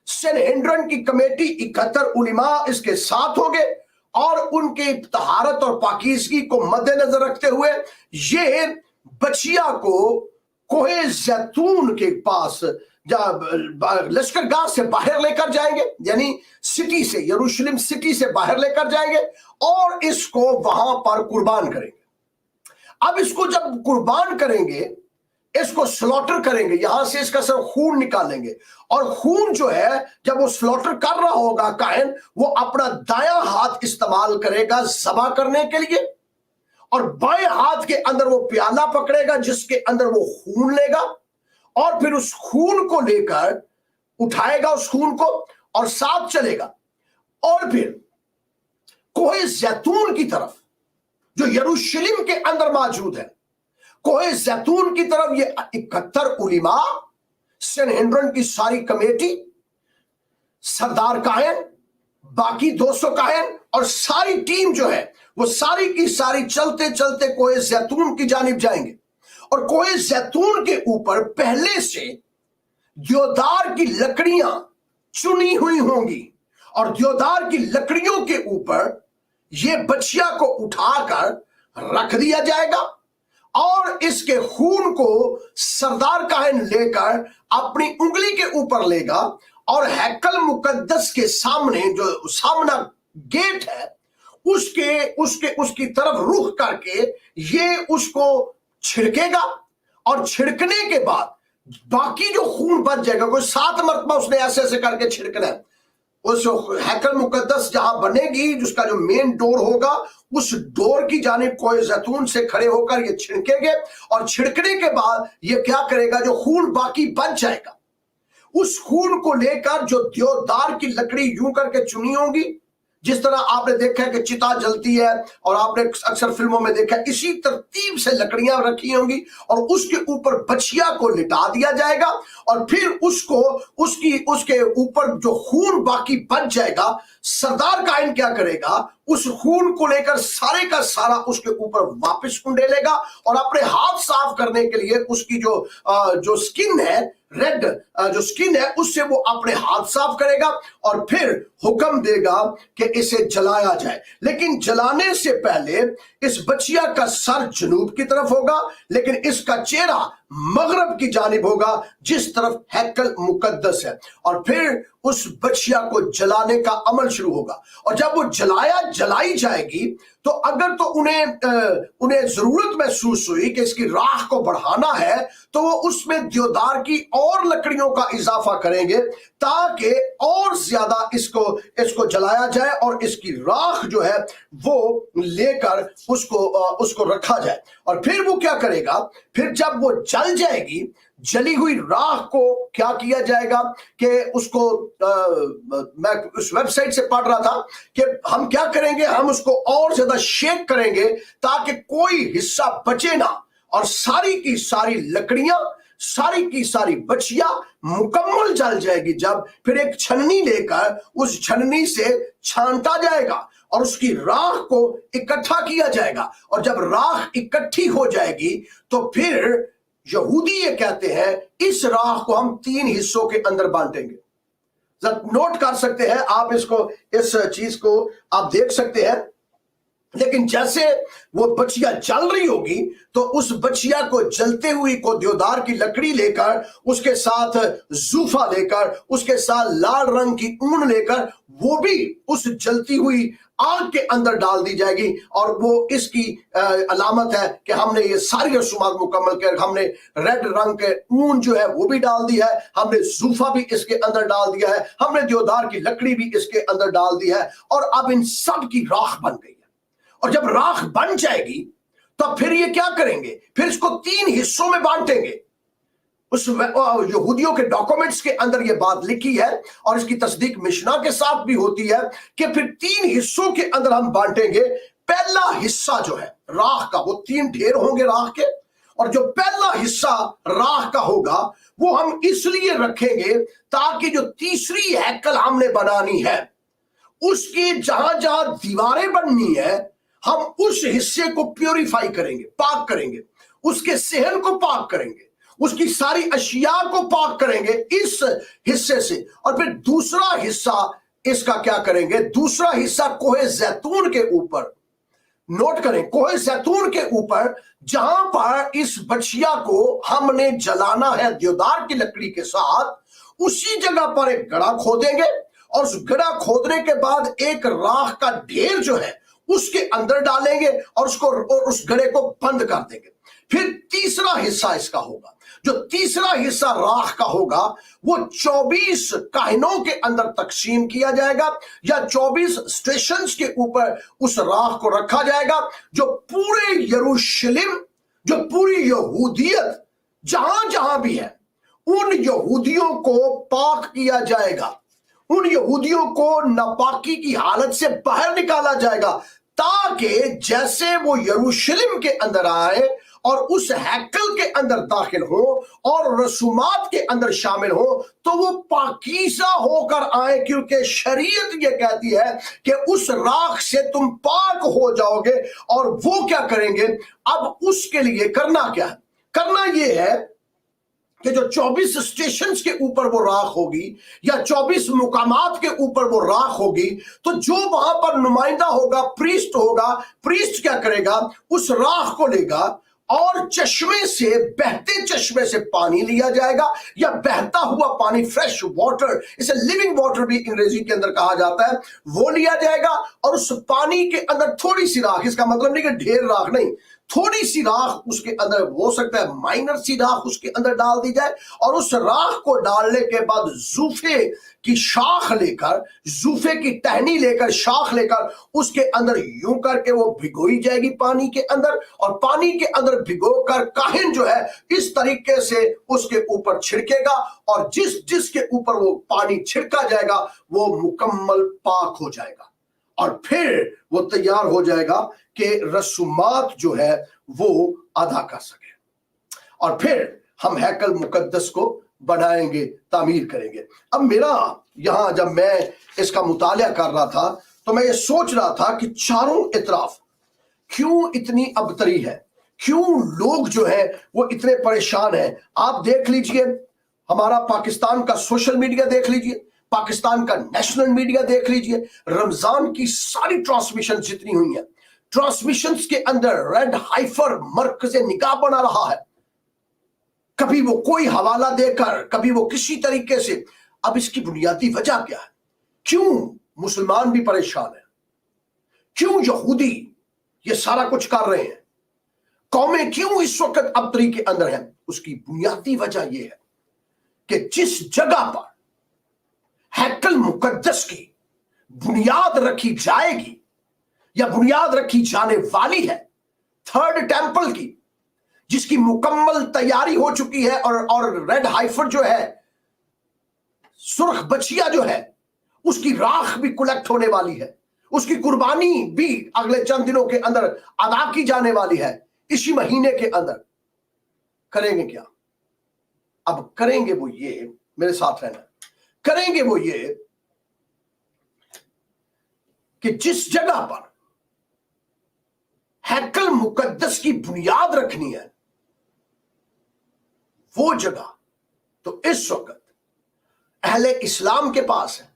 सनहेड्रिन की कमेटी 71 उलिमा इसके साथ होंगे, और उनके तहारत और पाकीज़गी को मद्देनजर रखते हुए ये बछिया को कोहे जैतून के पास लश्करगाह से बाहर लेकर जाएंगे, यानी सिटी से, यरूशलेम सिटी से बाहर लेकर जाएंगे और इसको वहां पर कुर्बान करेंगे। अब इसको जब कुर्बान करेंगे, इसको स्लॉटर करेंगे, यहां से इसका सब खून निकालेंगे, और खून जो है जब वो स्लॉटर कर रहा होगा काहिन, वो अपना दायां हाथ इस्तेमाल करेगा ज़बह करने के लिए, और बाएं हाथ के अंदर वो प्याला पकड़ेगा जिसके अंदर वो खून लेगा, और फिर उस खून को लेकर उठाएगा, उस खून को, और साथ चलेगा, और फिर कोहे जैतून की तरफ जो यरूशलेम के अंदर मौजूद है, कोहे जैतून की तरफ ये 71 उलिमा, सनहेड्रिन की सारी कमेटी, सरदार काहिन, बाकी 200 काहिन और सारी टीम जो है वो सारी की सारी चलते चलते कोहे जैतून की जानिब जाएंगे। और कोहे जैतून के ऊपर पहले से देवदार की लकड़ियां चुनी हुई होंगी, और देवदार की लकड़ियों के ऊपर ये बछिया को उठाकर रख दिया जाएगा, और इसके खून को सरदार काहिन लेकर अपनी उंगली के ऊपर लेगा, और हैकल मुकद्दस के सामने जो सामना गेट है उसकी तरफ रुख करके ये उसको छिड़केगा, और छिड़कने के बाद बाकी जो खून बच जाएगा, कोई 7 मरतबा उसने ऐसे ऐसे करके छिड़कना है। उस हैकल मुकद्दस जहां बनेगी, जिसका जो मेन डोर होगा, उस डोर की जानिब कोहे जैतून से खड़े होकर ये छिड़केंगे, और छिड़कने के बाद ये क्या करेगा, जो खून बाकी बच जाएगा उस खून को लेकर जो देवदार की लकड़ी यूं करके चुनी होगी, जिस तरह आपने देखा है कि चिता जलती है, और आपने अक्सर फिल्मों में देखा है, इसी तरतीब से लकड़ियां रखी होंगी, और उसके ऊपर बछिया को लिटा दिया जाएगा, और फिर उसके ऊपर जो खून बाकी बच जाएगा, सरदार काहिन क्या करेगा, उस खून को लेकर सारे का सारा उसके ऊपर वापस उंडेलेगा, और अपने हाथ साफ करने के लिए उसकी जो स्किन है, रेड जो स्किन है, उससे वो अपने हाथ साफ करेगा, और फिर हुक्म देगा कि इसे जलाया जाए। लेकिन जलाने से पहले इस बछिया का सर जनूब की तरफ होगा, लेकिन इसका चेहरा मगरब की जानिब होगा, जिस तरफ हैकल मुकद्दस है। और फिर उस बछिया को जलाने का अमल शुरू होगा, और जब वो जलाई जाएगी, तो अगर तो उन्हें जरूरत महसूस हुई कि इसकी राख को बढ़ाना है, तो वो उसमें देवदार की और लकड़ियों का इजाफा करेंगे, ताकि और ज्यादा इसको जलाया जाए, और इसकी राख जो है वो लेकर उसको रखा जाए। और फिर वो क्या करेगा, फिर जब वो जल जाएगी, जली हुई राख को क्या किया जाएगा कि उसको मैं उस वेबसाइट से पढ़ रहा था कि हम क्या करेंगे, हम उसको और ज्यादा शेक करेंगे ताकि कोई हिस्सा बचे ना, और सारी की सारी लकड़ियां सारी की सारी बछिया मुकम्मल जल जाएगी। जब फिर एक छन्नी लेकर उस छन्नी से छांटा जाएगा और उसकी राख को इकट्ठा किया जाएगा, और जब राख इकट्ठी हो जाएगी तो फिर यहूदी ये कहते हैं इस राख को हम 3 हिस्सों के अंदर बांटेंगे। जब नोट कर सकते हैं आप इसको, इस चीज को आप देख सकते हैं। लेकिन जैसे वो बछिया जल रही होगी तो उस बछिया को जलते हुई को देवदार की लकड़ी लेकर, उसके साथ जूफा लेकर, उसके साथ लाल रंग की ऊन लेकर वो भी उस जलती हुई आग के अंदर डाल दी जाएगी। और वो इसकी अलामत है कि हमने ये सारी रसूमात मुकम्मल कर, हमने रेड रंग के ऊन जो है वो भी डाल दी है, हमने जूफा भी इसके अंदर डाल दिया है, हमने देवदार की लकड़ी भी इसके अंदर डाल दी है, और अब इन सब की राख बन गई है। और जब राख बन जाएगी तो फिर ये क्या करेंगे, फिर इसको 3 हिस्सों में बांटेंगे। उस यहूदियों के डॉक्यूमेंट्स के अंदर ये बात लिखी है और इसकी तस्दीक मिशना के साथ भी होती है कि फिर 3 हिस्सों के अंदर हम बांटेंगे। पहला हिस्सा जो है राख का, वो 3 ढेर होंगे राख के, और जो पहला हिस्सा राख का होगा वो हम इसलिए रखेंगे ताकि जो तीसरी हैकल हमने बनानी है उसकी जहां जहां दीवारें बननी है हम उस हिस्से को प्योरीफाई करेंगे, पाक करेंगे, उसके सहन को पाक करेंगे, उसकी सारी अशिया को पाक करेंगे इस हिस्से से। और फिर दूसरा हिस्सा इसका क्या करेंगे, दूसरा हिस्सा कोहे जैतून के ऊपर, नोट करें, कोहे जैतून के ऊपर जहां पर इस बछिया को हमने जलाना है देवदार की लकड़ी के साथ, उसी जगह पर एक गड्ढा खोदेंगे और उस गड्ढा खोदने के बाद एक राख का ढेर जो है उसके अंदर डालेंगे और उस गड्ढे को बंद कर देंगे। फिर तीसरा हिस्सा इसका होगा, जो तीसरा हिस्सा राख का होगा वो 24 काहिनों के अंदर तकसीम किया जाएगा, या 24 स्टेशंस के ऊपर उस राख को रखा जाएगा, जो पूरे यरूशलेम, जो पूरी यहूदियत जहां जहां भी है उन यहूदियों को पाक किया जाएगा, उन यहूदियों को नापाकी की हालत से बाहर निकाला जाएगा, ताकि जैसे वो यरूशलेम के अंदर आए और उस हैकल के अंदर दाखिल हो और रसूमात के अंदर शामिल हो तो वो पाकीज़ा होकर आए, क्योंकि शरीयत ये कहती है कि उस राख से तुम पाक हो जाओगे। और वो क्या करेंगे, अब उसके लिए करना क्या है, करना ये है कि जो 24 स्टेशंस के ऊपर वो राख होगी या 24 मुकामात के ऊपर वो राख होगी, तो जो वहां पर नुमाइंदा होगा, प्रीस्ट होगा, प्रीस्ट क्या करेगा, उस राख को लेगा और चश्मे से, बहते चश्मे से पानी लिया जाएगा, या बहता हुआ पानी, फ्रेश वाटर, इसे लिविंग वाटर भी अंग्रेजी के अंदर कहा जाता है, वो लिया जाएगा और उस पानी के अंदर थोड़ी सी राख, इसका मतलब नहीं कि ढेर राख नहीं, थोड़ी सी राख उसके अंदर, हो सकता है माइनर सी राख उसके अंदर डाल दी जाए, और उस राख को डालने के बाद जूफे की शाख लेकर, जूफे की टहनी लेकर, शाख लेकर उसके अंदर यूं करके वो भिगोई जाएगी पानी के अंदर, और पानी के अंदर भिगोकर काहिन जो है इस तरीके से उसके ऊपर छिड़केगा, और जिस जिसके ऊपर वो पानी छिड़का जाएगा वो मुकम्मल पाक हो जाएगा, और फिर वो तैयार हो जाएगा कि रसूमात जो है वो अदा कर सके, और फिर हम हैकल मुकद्दस को बनाएंगे, तामीर करेंगे। अब मेरा यहां जब मैं इसका मुतालिया कर रहा था तो मैं ये सोच रहा था कि चारों इतराफ क्यों इतनी अबतरी है, क्यों लोग जो है वो इतने परेशान हैं। आप देख लीजिए, हमारा पाकिस्तान का सोशल मीडिया देख लीजिए, पाकिस्तान का नेशनल मीडिया देख लीजिए, रमजान की सारी ट्रांसमिशन जितनी हुई है, ट्रांसमिशंस के अंदर रेड हाइफर मरकज़ निगाह बना रहा है, कभी वो कोई हवाला देकर, कभी वो किसी तरीके से। अब इसकी बुनियादी वजह क्या है, क्यों मुसलमान भी परेशान है, क्यों यहूदी ये सारा कुछ कर रहे हैं, कौमें क्यों इस वक्त अबतरी के अंदर हैं? उसकी बुनियादी वजह यह है कि जिस जगह पर हैकल मुकद्दस की बुनियाद रखी जाएगी या बुनियाद रखी जाने वाली है, थर्ड टेंपल की, जिसकी मुकम्मल तैयारी हो चुकी है, और रेड हाइफर जो है, सुर्ख बछिया जो है, उसकी राख भी कलेक्ट होने वाली है, उसकी कुर्बानी भी अगले चंद दिनों के अंदर अदा की जाने वाली है, इसी महीने के अंदर। करेंगे क्या? अब करेंगे वो ये, मेरे साथ रहना, करेंगे वो ये कि जिस जगह पर हैकल मुकद्दस की बुनियाद रखनी है वो जगह तो इस वक्त अहले इस्लाम के पास है।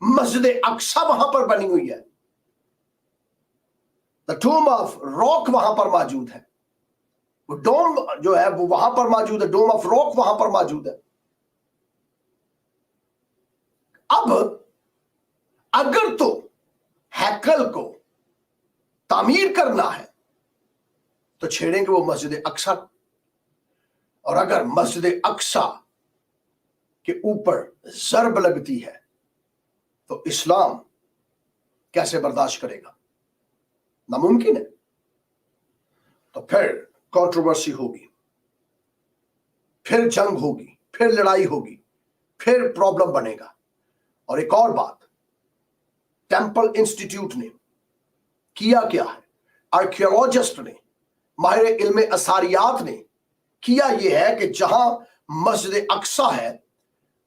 मस्जिद अक्सा वहां पर बनी हुई है, द डोम ऑफ रॉक वहां पर मौजूद है, वो डोम जो है वो वहां पर मौजूद है, डोम ऑफ रॉक वहां पर मौजूद है। अब अगर तो हैकल को तामीर करना है तो छेड़ेंगे वो मस्जिद अक्सा, और अगर मस्जिद अक्सा के ऊपर जरब लगती है तो इस्लाम कैसे बर्दाश्त करेगा? नामुमकिन है। तो फिर कंट्रोवर्सी होगी, फिर जंग होगी, फिर लड़ाई होगी, फिर प्रॉब्लम बनेगा। और एक और बात, टेंपल इंस्टीट्यूट ने किया क्या है, आर्कियोलॉजिस्ट ने, माहिर इल्म असारियात ने किया यह है कि जहां मस्जिद अक्सा है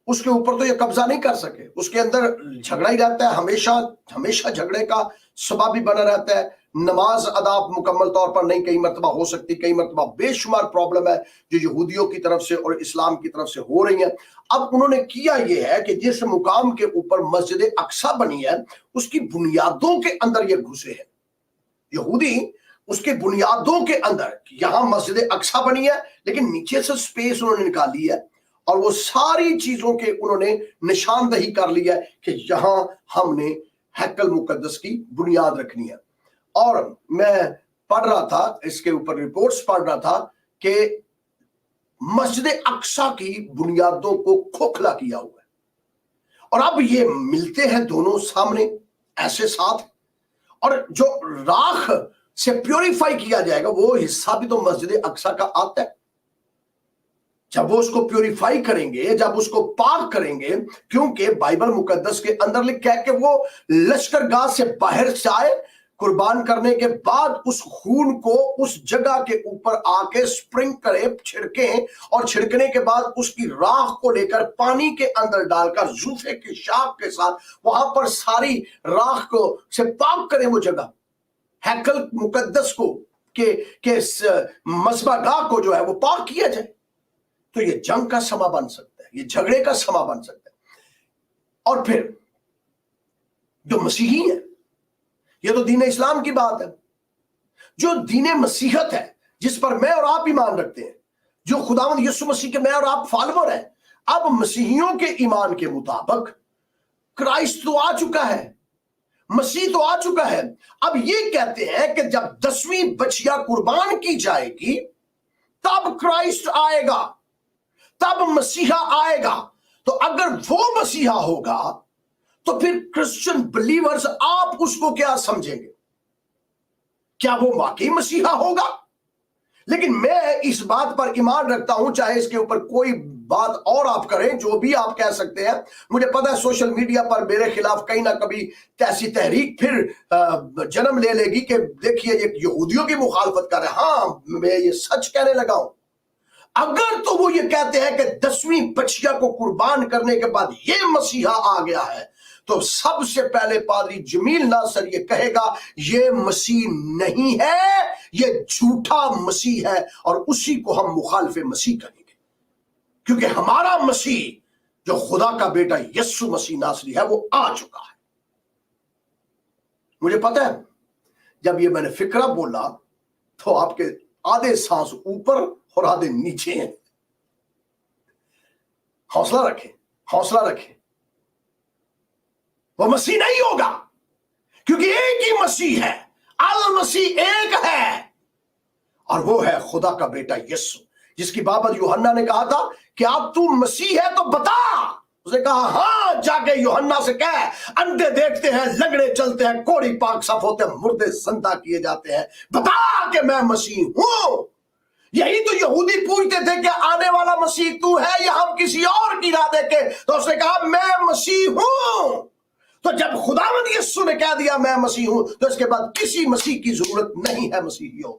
उसके ऊपर तो ये कब्जा नहीं कर सके, उसके अंदर झगड़ा ही रहता है, हमेशा हमेशा झगड़े का सबब भी बना रहता है। नमाज अदा मुकम्मल तौर पर नहीं कई मरतबा हो सकती, कई मरतबा बेशुमार प्रॉब्लम है जो यहूदियों की तरफ से और इस्लाम की तरफ से हो रही है। अब उन्होंने किया यह है कि जिस मुकाम के ऊपर मस्जिद अक्सा बनी है उसकी बुनियादों के अंदर ये घुसे हैं यहूदी, उसके बुनियादों के अंदर, यहां मस्जिद अक्सा बनी है लेकिन नीचे से स्पेस उन्होंने निकाली है और वो सारी चीजों के उन्होंने निशानदही कर लिया है कि यहां हमने हैकल मुकद्दस की बुनियाद रखनी है। और मैं पढ़ रहा था, इसके ऊपर रिपोर्ट्स पढ़ रहा था कि मस्जिद अक्सा की बुनियादों को खोखला किया हुआ है और अब ये मिलते हैं दोनों सामने ऐसे साथ, और जो राख से प्योरीफाई किया जाएगा वो हिस्सा भी तो मस्जिद अक्सा का आता है। जब वो उसको प्योरीफाई करेंगे, जब उसको पाक करेंगे, क्योंकि बाइबल मुकद्दस के अंदर लिखा है कि वो लश्करगाह से बाहर से आए, कुर्बान करने के बाद उस खून को उस जगह के ऊपर आके स्प्रिंग करे, छिड़कें, और छिड़कने के बाद उसकी राख को लेकर पानी के अंदर डालकर जूफे की शाख के साथ वहां पर सारी राख को से पाक करें वो जगह, हैकल मुकद्दस को के मस्बागाह को जो है वो पाक किया जाए। तो ये जंग का समा बन सकता है, ये झगड़े का समा बन सकता है। और फिर जो मसीही है, ये तो दीन इस्लाम की बात है, जो दीन मसीहत है जिस पर मैं और आप ईमान रखते हैं, जो खुदावंद यीशु मसीह के मैं और आप फॉलोअर हैं। अब मसीहियों के ईमान के मुताबिक क्राइस्ट तो आ चुका है, मसीह तो आ चुका है। अब ये कहते हैं कि जब 10वीं बछिया कुर्बान की जाएगी तब क्राइस्ट आएगा, तब मसीहा आएगा। तो अगर वो मसीहा होगा तो फिर क्रिश्चियन बिलीवर्स आप उसको क्या समझेंगे? क्या वो वाकई मसीहा होगा? लेकिन मैं इस बात पर ईमान रखता हूं, चाहे इसके ऊपर कोई बात और आप करें, जो भी आप कह सकते हैं। मुझे पता है सोशल मीडिया पर मेरे खिलाफ कहीं ना कभी ऐसी तहरीक फिर जन्म ले लेगी कि देखिए ये यहूदियों की मुखालफत कर रहे हैं। हाँ, मैं ये सच कहने लगा हूं। अगर तो वो ये कहते हैं कि 10वीं बछिया को कुर्बान करने के बाद ये मसीहा आ गया है, तो सबसे पहले पादरी जमील नासर ये कहेगा ये मसीह नहीं है, ये झूठा मसीह है, और उसी को हम मुखालिफ मसीह कहेंगे, क्योंकि हमारा मसीह जो खुदा का बेटा यीशु मसीह नासरी है वो आ चुका है। मुझे पता है जब ये मैंने फिक्रा बोला तो आपके आधे सांस ऊपर और आधे नीचे हैं। हौसला रखें, हौसला रखें। वो मसीह नहीं होगा, क्योंकि एक ही मसीह है, अल मसीह एक है, और वो है खुदा का बेटा यीशु, जिसकी बाबत यूहन्ना ने कहा था कि आप तू मसीह है तो बता। उसने कहा हाँ, जाके यूहन्ना से कह, अंधे देखते हैं, लंगड़े चलते हैं, कोढ़ी पाक साफ होते हैं, मुर्दे जिंदा किए जाते हैं, बता कि मैं मसीह हूं। यही तो यहूदी पूछते थे कि आने वाला मसीह तू है या हम किसी और की राह देखे। तो उसने कहा मैं मसीह हूं। तो जब खुदावंद यीशु ने कह दिया मैं मसीह हूं, तो इसके बाद किसी मसीह की जरूरत नहीं है मसीहियों।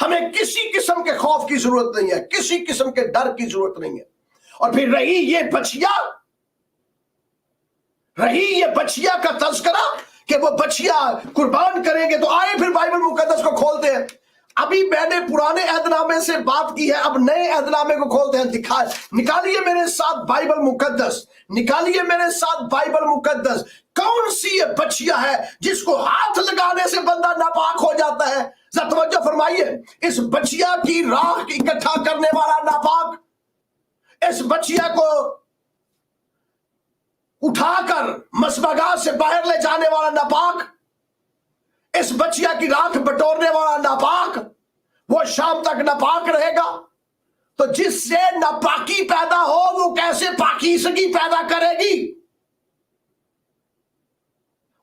हमें किसी किस्म के खौफ की जरूरत नहीं है, किसी किस्म के डर की जरूरत नहीं है। और फिर रही ये बछिया का तस्करा कि वो बछिया कुर्बान करेंगे, तो आए फिर बाइबल मुकद्दस को खोलते हैं। अभी मैंने पुराने अहदनामे से बात की है, अब नए अहदनामे को खोलते हैं। निकालिए मेरे साथ बाइबल मुकद्दस, निकालिए मेरे साथ बाइबल मुकद्दस। कौन सी ये बछिया है जिसको हाथ लगाने से बंदा नापाक हो जाता है? जरा तवज्जो फरमाइए। इस बछिया की राख इकट्ठा करने वाला नापाक, इस बछिया को उठाकर मसबगाह से बाहर ले जाने वाला नापाक, इस बछिया की राख बटोरने वाला नापाक, वो शाम तक नापाक रहेगा। तो जिससे नापाकी पैदा हो वो कैसे पाकीज़गी पैदा करेगी?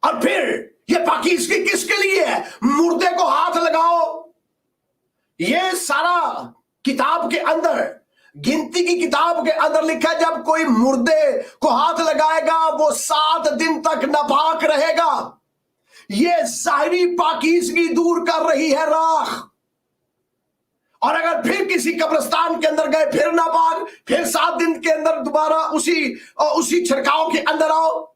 और फिर ये पाकीज़गी किसके लिए है? मुर्दे को हाथ लगाओ। ये सारा किताब के अंदर, गिनती की किताब के अंदर लिखा है, जब कोई मुर्दे को हाथ लगाएगा वो 7 दिन तक नापाक रहेगा। ये ज़ाहिरी पाकीज़गी दूर कर रही है राख। और अगर फिर किसी कब्रिस्तान के अंदर गए फिर नापाक, फिर 7 दिन के अंदर दोबारा उसी छिड़काव के अंदर आओ,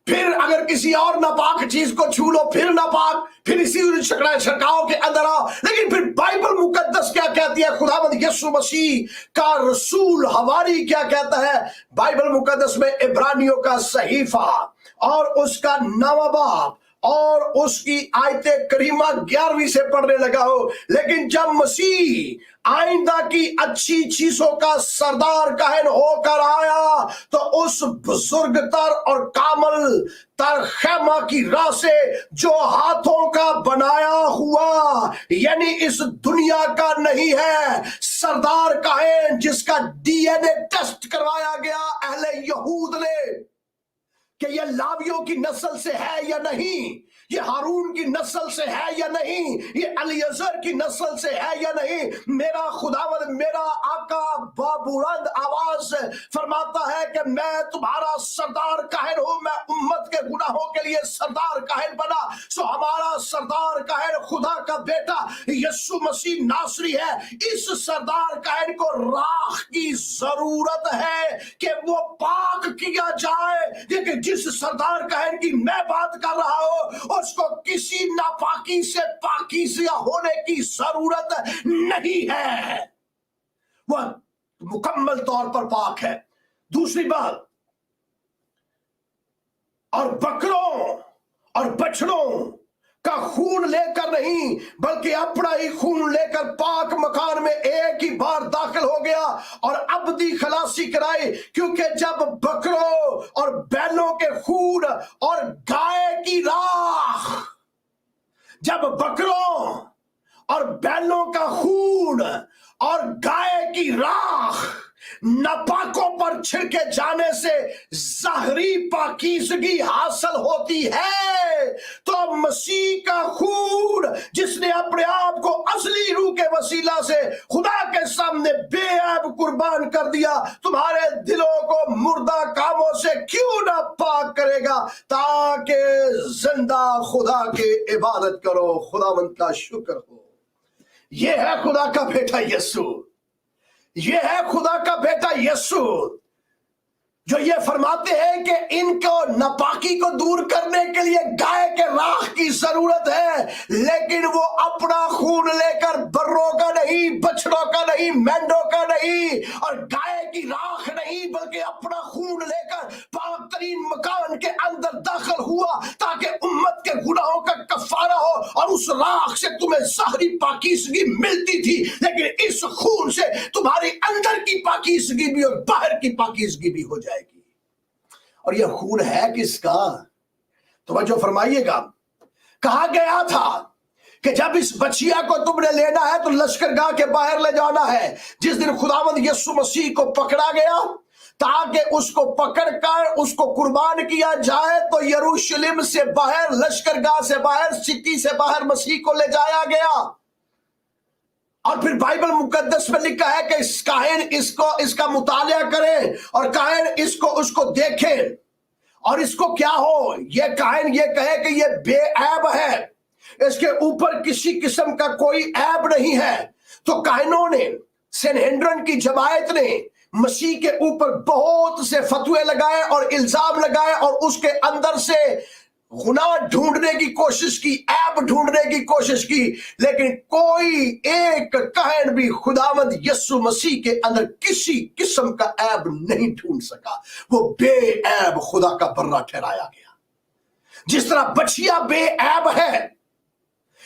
फिर अगर किसी और नापाक चीज को छू लो फिर नापाक, फिर इसी छिड़काव के अंदर आओ। लेकिन फिर बाइबल मुकद्दस क्या कहती है? खुदावंद यीशु मसीह का रसूल हवारी क्या कहता है? बाइबल मुकद्दस में इब्रानियों का सहीफा और उसका 9वां बाब और उसकी आयत करीमा 11वीं से पढ़ने लगा हो। लेकिन जब मसीह आइंदा की अच्छी चीजों का सरदार काहिन होकर आया तो उस बुजुर्ग तर और कामल तर खैमा की राह से जो हाथों का बनाया हुआ, यानी इस दुनिया का नहीं है, सरदार काहिन जिसका डीएनए टेस्ट करवाया गया अहले यहूद ने कि ये लावियों की नस्ल से है या नहीं, ये हारून की नस्ल से है या नहीं, ये अलियजर की नस्ल से है या नहीं। मेरा खुदावंद, मेरा आका बाबुलंद आवाज से फरमाता है कि मैं तुम्हारा सरदार काहिन हूं, मैं उम्मत के गुनाहों के लिए सरदार काहिन बना। सो हमारा सरदार काहिन खुदा का बेटा यीशु मसीह नासरी है। इस सरदार काहिन को राख की जरूरत है कि वो पाक किया जाए। लेकिन जिस सरदार काहिन की मैं बात कर रहा हूं उसको किसी नापाकी से पाकीज़ा होने की जरूरत नहीं है, वह मुकम्मल तौर पर पाक है। दूसरी बात, और बकरों और बछड़ों का खून लेकर नहीं बल्कि अपना ही खून लेकर पाक मकान में एक ही बार दाखिल हो गया और अबदी खलासी कराई। क्योंकि जब बकरों और बैलों के खून और गाय की राख, जब बकरों और बैलों का खून और गाय की राख नापाकों पर छिड़के जाने से ज़ाहिरी पाकीज़गी हासिल होती है, तो मसीह का खून जिसने अपने आप को असली रूह के वसीला से खुदा के सामने बेऐब कुर्बान कर दिया, तुम्हारे दिलों को मुर्दा कामों से क्यों ना पाक करेगा, ताकि जिंदा खुदा की इबादत करो, खुदावंद का शुक्र हो। यह है खुदा का बेटा यीशु, ये है खुदा का बेटा यीशु जो ये फरमाते हैं कि इनको नापाकी को दूर करने के लिए गाय के राख की जरूरत है, लेकिन वो अपना खून लेकर बर्रों का नहीं, बछड़ों का नहीं, मेंढों का नहीं और गाय की राख नहीं, बल्कि अपना खून लेकर पाक तरीन मकान के अंदर दाखिल हुआ ताकि उम्मत के गुनाहों का कफारा हो। और उस राख से तुम्हें ज़ाहिरी पाकीज़गी मिलती थी, लेकिन इस खून से तुम्हारी अंदर की पाकीज़गी भी और बाहर की पाकीज़गी भी हो जाएगी। और यह खून है किसका? तवज्जो फरमाइएगा। कहा गया था कि जब इस बछिया को तुमने लेना है तो लश्करगाह के बाहर ले जाना है। जिस दिन खुदावंद यीशु मसीह को पकड़ा गया ताकि उसको पकड़कर उसको कुर्बान किया जाए, तो यरूशलेम से बाहर, लश्करगाह से बाहर, सिटी से बाहर मसीह को ले जाया गया। और फिर बाइबल मुकद्दस में लिखा है कि इस काहिन इसका मुतालिया करे और काहिन उसको देखे और इसको क्या हो, ये काहिन ये कहे कि ये बेऐब है, इसके ऊपर किसी किस्म का कोई ऐब नहीं है। तो कायनों ने, सेनहेड्रिन की जमायत ने मसीह के ऊपर बहुत से फतवे लगाए और इल्जाम लगाए और उसके अंदर से गुनाह ढूंढने की कोशिश की, ऐब ढूंढने की कोशिश की, लेकिन कोई एक कहन भी खुदावंद यीशु मसीह के अंदर किसी किस्म का ऐब नहीं ढूंढ सका। वो बेऐब खुदा का बर्रा ठहराया गया। जिस तरह बछिया बेऐब है,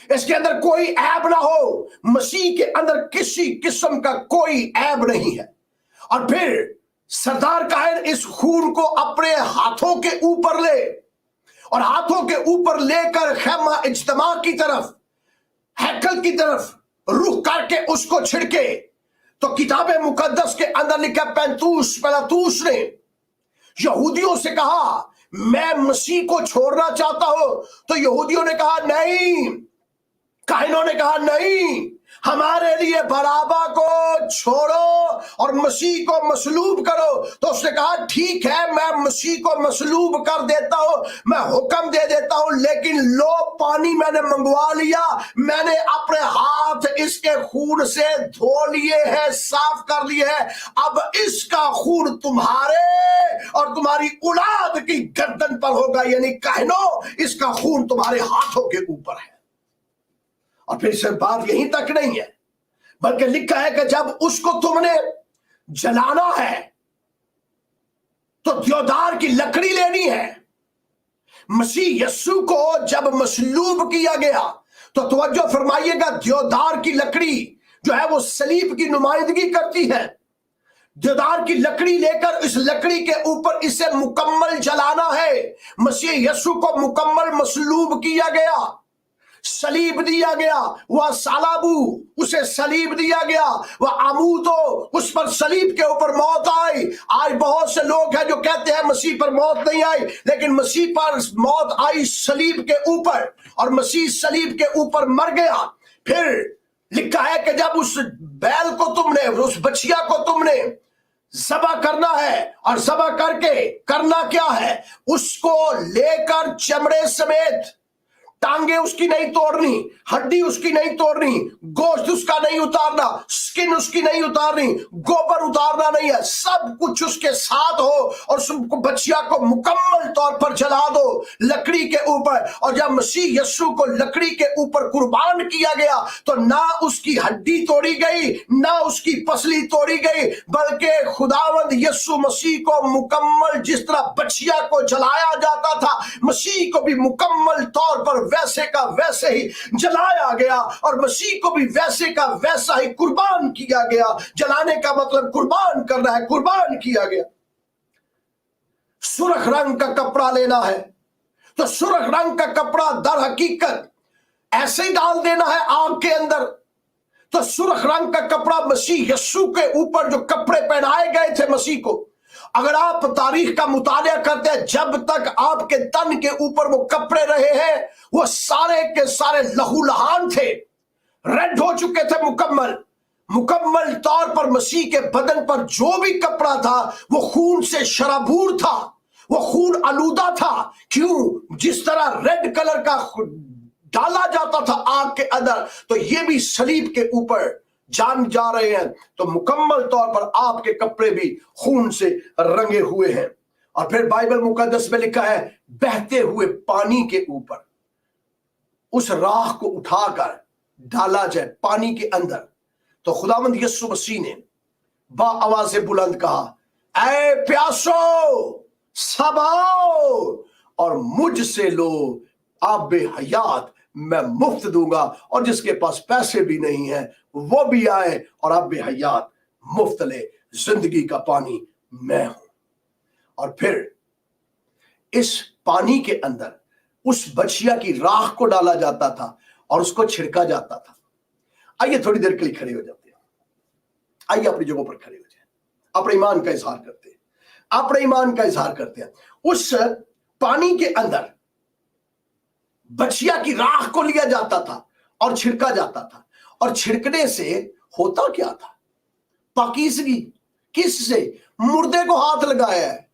इसके अंदर कोई ऐब ना हो, मसीह के अंदर किसी किस्म का कोई ऐब नहीं है। और फिर सरदार कायन इस खून को अपने हाथों के ऊपर ले और हाथों के ऊपर लेकर खैमा इज्तिमा की तरफ, हैकल की तरफ रुख करके उसको छिड़के। तो किताब मुकद्दस के अंदर लिखा, पिलातूस ने यहूदियों से कहा, मैं मसीह को छोड़ना चाहता हूं। तो यहूदियों ने कहा नहीं, कायनों ने कहा नहीं, हमारे लिए बराबा को छोड़ो और मसीह को मसलूब करो। तो उसने कहा ठीक है, मैं मसीह को मसलूब कर देता हूं, मैं हुक्म दे देता हूं, लेकिन लो पानी मैंने मंगवा लिया, मैंने अपने हाथ इसके खून से धो लिए हैं, साफ कर लिए हैं। अब इसका खून तुम्हारे और तुम्हारी औलाद की गर्दन पर होगा, यानी कायनो इसका खून तुम्हारे हाथों के ऊपर है। और फिर सिर्फ बात यहीं तक नहीं है, बल्कि लिखा है कि जब उसको तुमने जलाना है तो देवदार की लकड़ी लेनी है। मसीह यीशु को जब मसलूब किया गया तो तवज्जो फरमाइएगा, देवदार की लकड़ी जो है वो सलीब की नुमाइंदगी करती है। देवदार की लकड़ी लेकर इस लकड़ी के ऊपर इसे मुकम्मल जलाना है। मसीह यीशु को मुकम्मल मसलूब किया गया, सलीब दिया गया, वह सालाबू उसे सलीब दिया गया, वह आमूतो उस पर सलीब के ऊपर मौत आई। आज बहुत से लोग हैं जो कहते हैं मसीह पर मौत नहीं आई, लेकिन मसीह पर मौत आई सलीब के ऊपर, और मसीह सलीब के ऊपर मर गया। फिर लिखा है कि जब उस बैल को तुमने, उस बछिया को तुमने ज़बह करना है, और ज़बह करके करना क्या है, उसको लेकर चमड़े समेत, टांगे उसकी नहीं तोड़नी, हड्डी उसकी नहीं तोड़नी, गोश्त उसका नहीं उतारना, स्किन उसकी नहीं उतारनी, गोबर उतारना नहीं है, सब कुछ उसके साथ हो, और उसको बछिया को मुकम्मल तौर पर जला दो लकड़ी के ऊपर। और जब मसीह यीशु को लकड़ी के ऊपर कुर्बान किया गया तो ना उसकी हड्डी तोड़ी गई, ना उसकी पसली तोड़ी गई, बल्कि खुदावंद यीशु मसीह को मुकम्मल, जिस तरह बछिया को जलाया जाता था, मसीह को भी मुकम्मल तौर पर वैसे का वैसे ही जलाया गया, और मसीह को भी वैसे का वैसा ही कुर्बान किया गया। जलाने का मतलब कुर्बान करना है, कुर्बान किया गया। सुर्ख रंग का कपड़ा लेना है तो सुर्ख रंग का कपड़ा दर हकीकत ऐसे ही डाल देना है आग के अंदर। तो सुर्ख रंग का कपड़ा मसीह यीशु के ऊपर जो कपड़े पहनाए गए थे मसीह को, अगर आप तारीख का मुतालिया करते हैं, जब तक आपके तन के ऊपर वो कपड़े रहे हैं, वो सारे के सारे लहूलुहान थे, रेड हो चुके थे मुकम्मल तौर पर। मसीह के बदन पर जो भी कपड़ा था वो खून से शराबूर था, वो खून आलूदा था। क्यों? जिस तरह रेड कलर का डाला जाता था आग के अंदर, तो ये भी सलीब के ऊपर जान जा रहे हैं, तो मुकम्मल तौर पर आपके कपड़े भी खून से रंगे हुए हैं। और फिर बाइबल मुकद्दस में लिखा है, बहते हुए पानी के ऊपर उस राह को उठाकर डाला जाए पानी के अंदर। तो खुदावंद यीशु मसीह ने बा आवाज से बुलंद कहा, ऐ प्यासो सब आओ और मुझसे लो आबे हयात मैं मुफ्त दूंगा, और जिसके पास पैसे भी नहीं है वो भी आए और आबे हयात मुफ्त ले। जिंदगी का पानी मैं हूं। और फिर इस पानी के अंदर उस बछिया की राख को डाला जाता था और उसको छिड़का जाता था। आइए थोड़ी देर के लिए खड़े हो जाते हैं, आइए अपनी जगहों पर खड़े हो जाए, अपने ईमान का इजहार करते हैं, अपने ईमान का इजहार करते हैं। उस पानी के अंदर बछिया की राख को लिया जाता था और छिड़का जाता था, और छिड़कने से होता क्या था? पाकीज़गी। किससे? मुर्दे को हाथ लगाया है,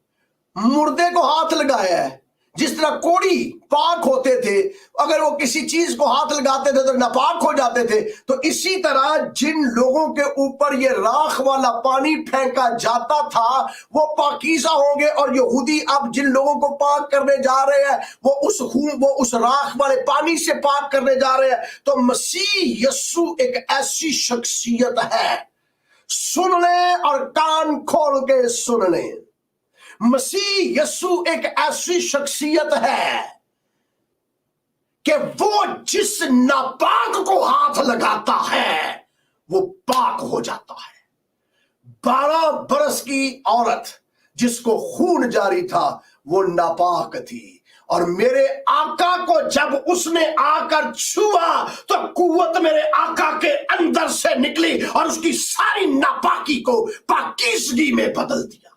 मुर्दे को हाथ लगाया है। जिस तरह कोड़ी पाक होते थे, अगर वो किसी चीज को हाथ लगाते थे तो नापाक हो जाते थे, तो इसी तरह जिन लोगों के ऊपर ये राख वाला पानी फेंका जाता था वो पाकीज़ा होंगे, और यहूदी अब जिन लोगों को पाक करने जा रहे हैं वो उस राख वाले पानी से पाक करने जा रहे हैं। तो मसीह यीशु एक ऐसी शख्सियत है, सुन लें और कान खोल के सुन लें, मसीह यीशु एक ऐसी शख्सियत है कि वो जिस नापाक को हाथ लगाता है वो पाक हो जाता है। 12 बरस की औरत जिसको खून जारी था वो नापाक थी, और मेरे आका को जब उसने आकर छुआ तो कुव्वत मेरे आका के अंदर से निकली और उसकी सारी नापाकी को पाकीज़गी में बदल दिया।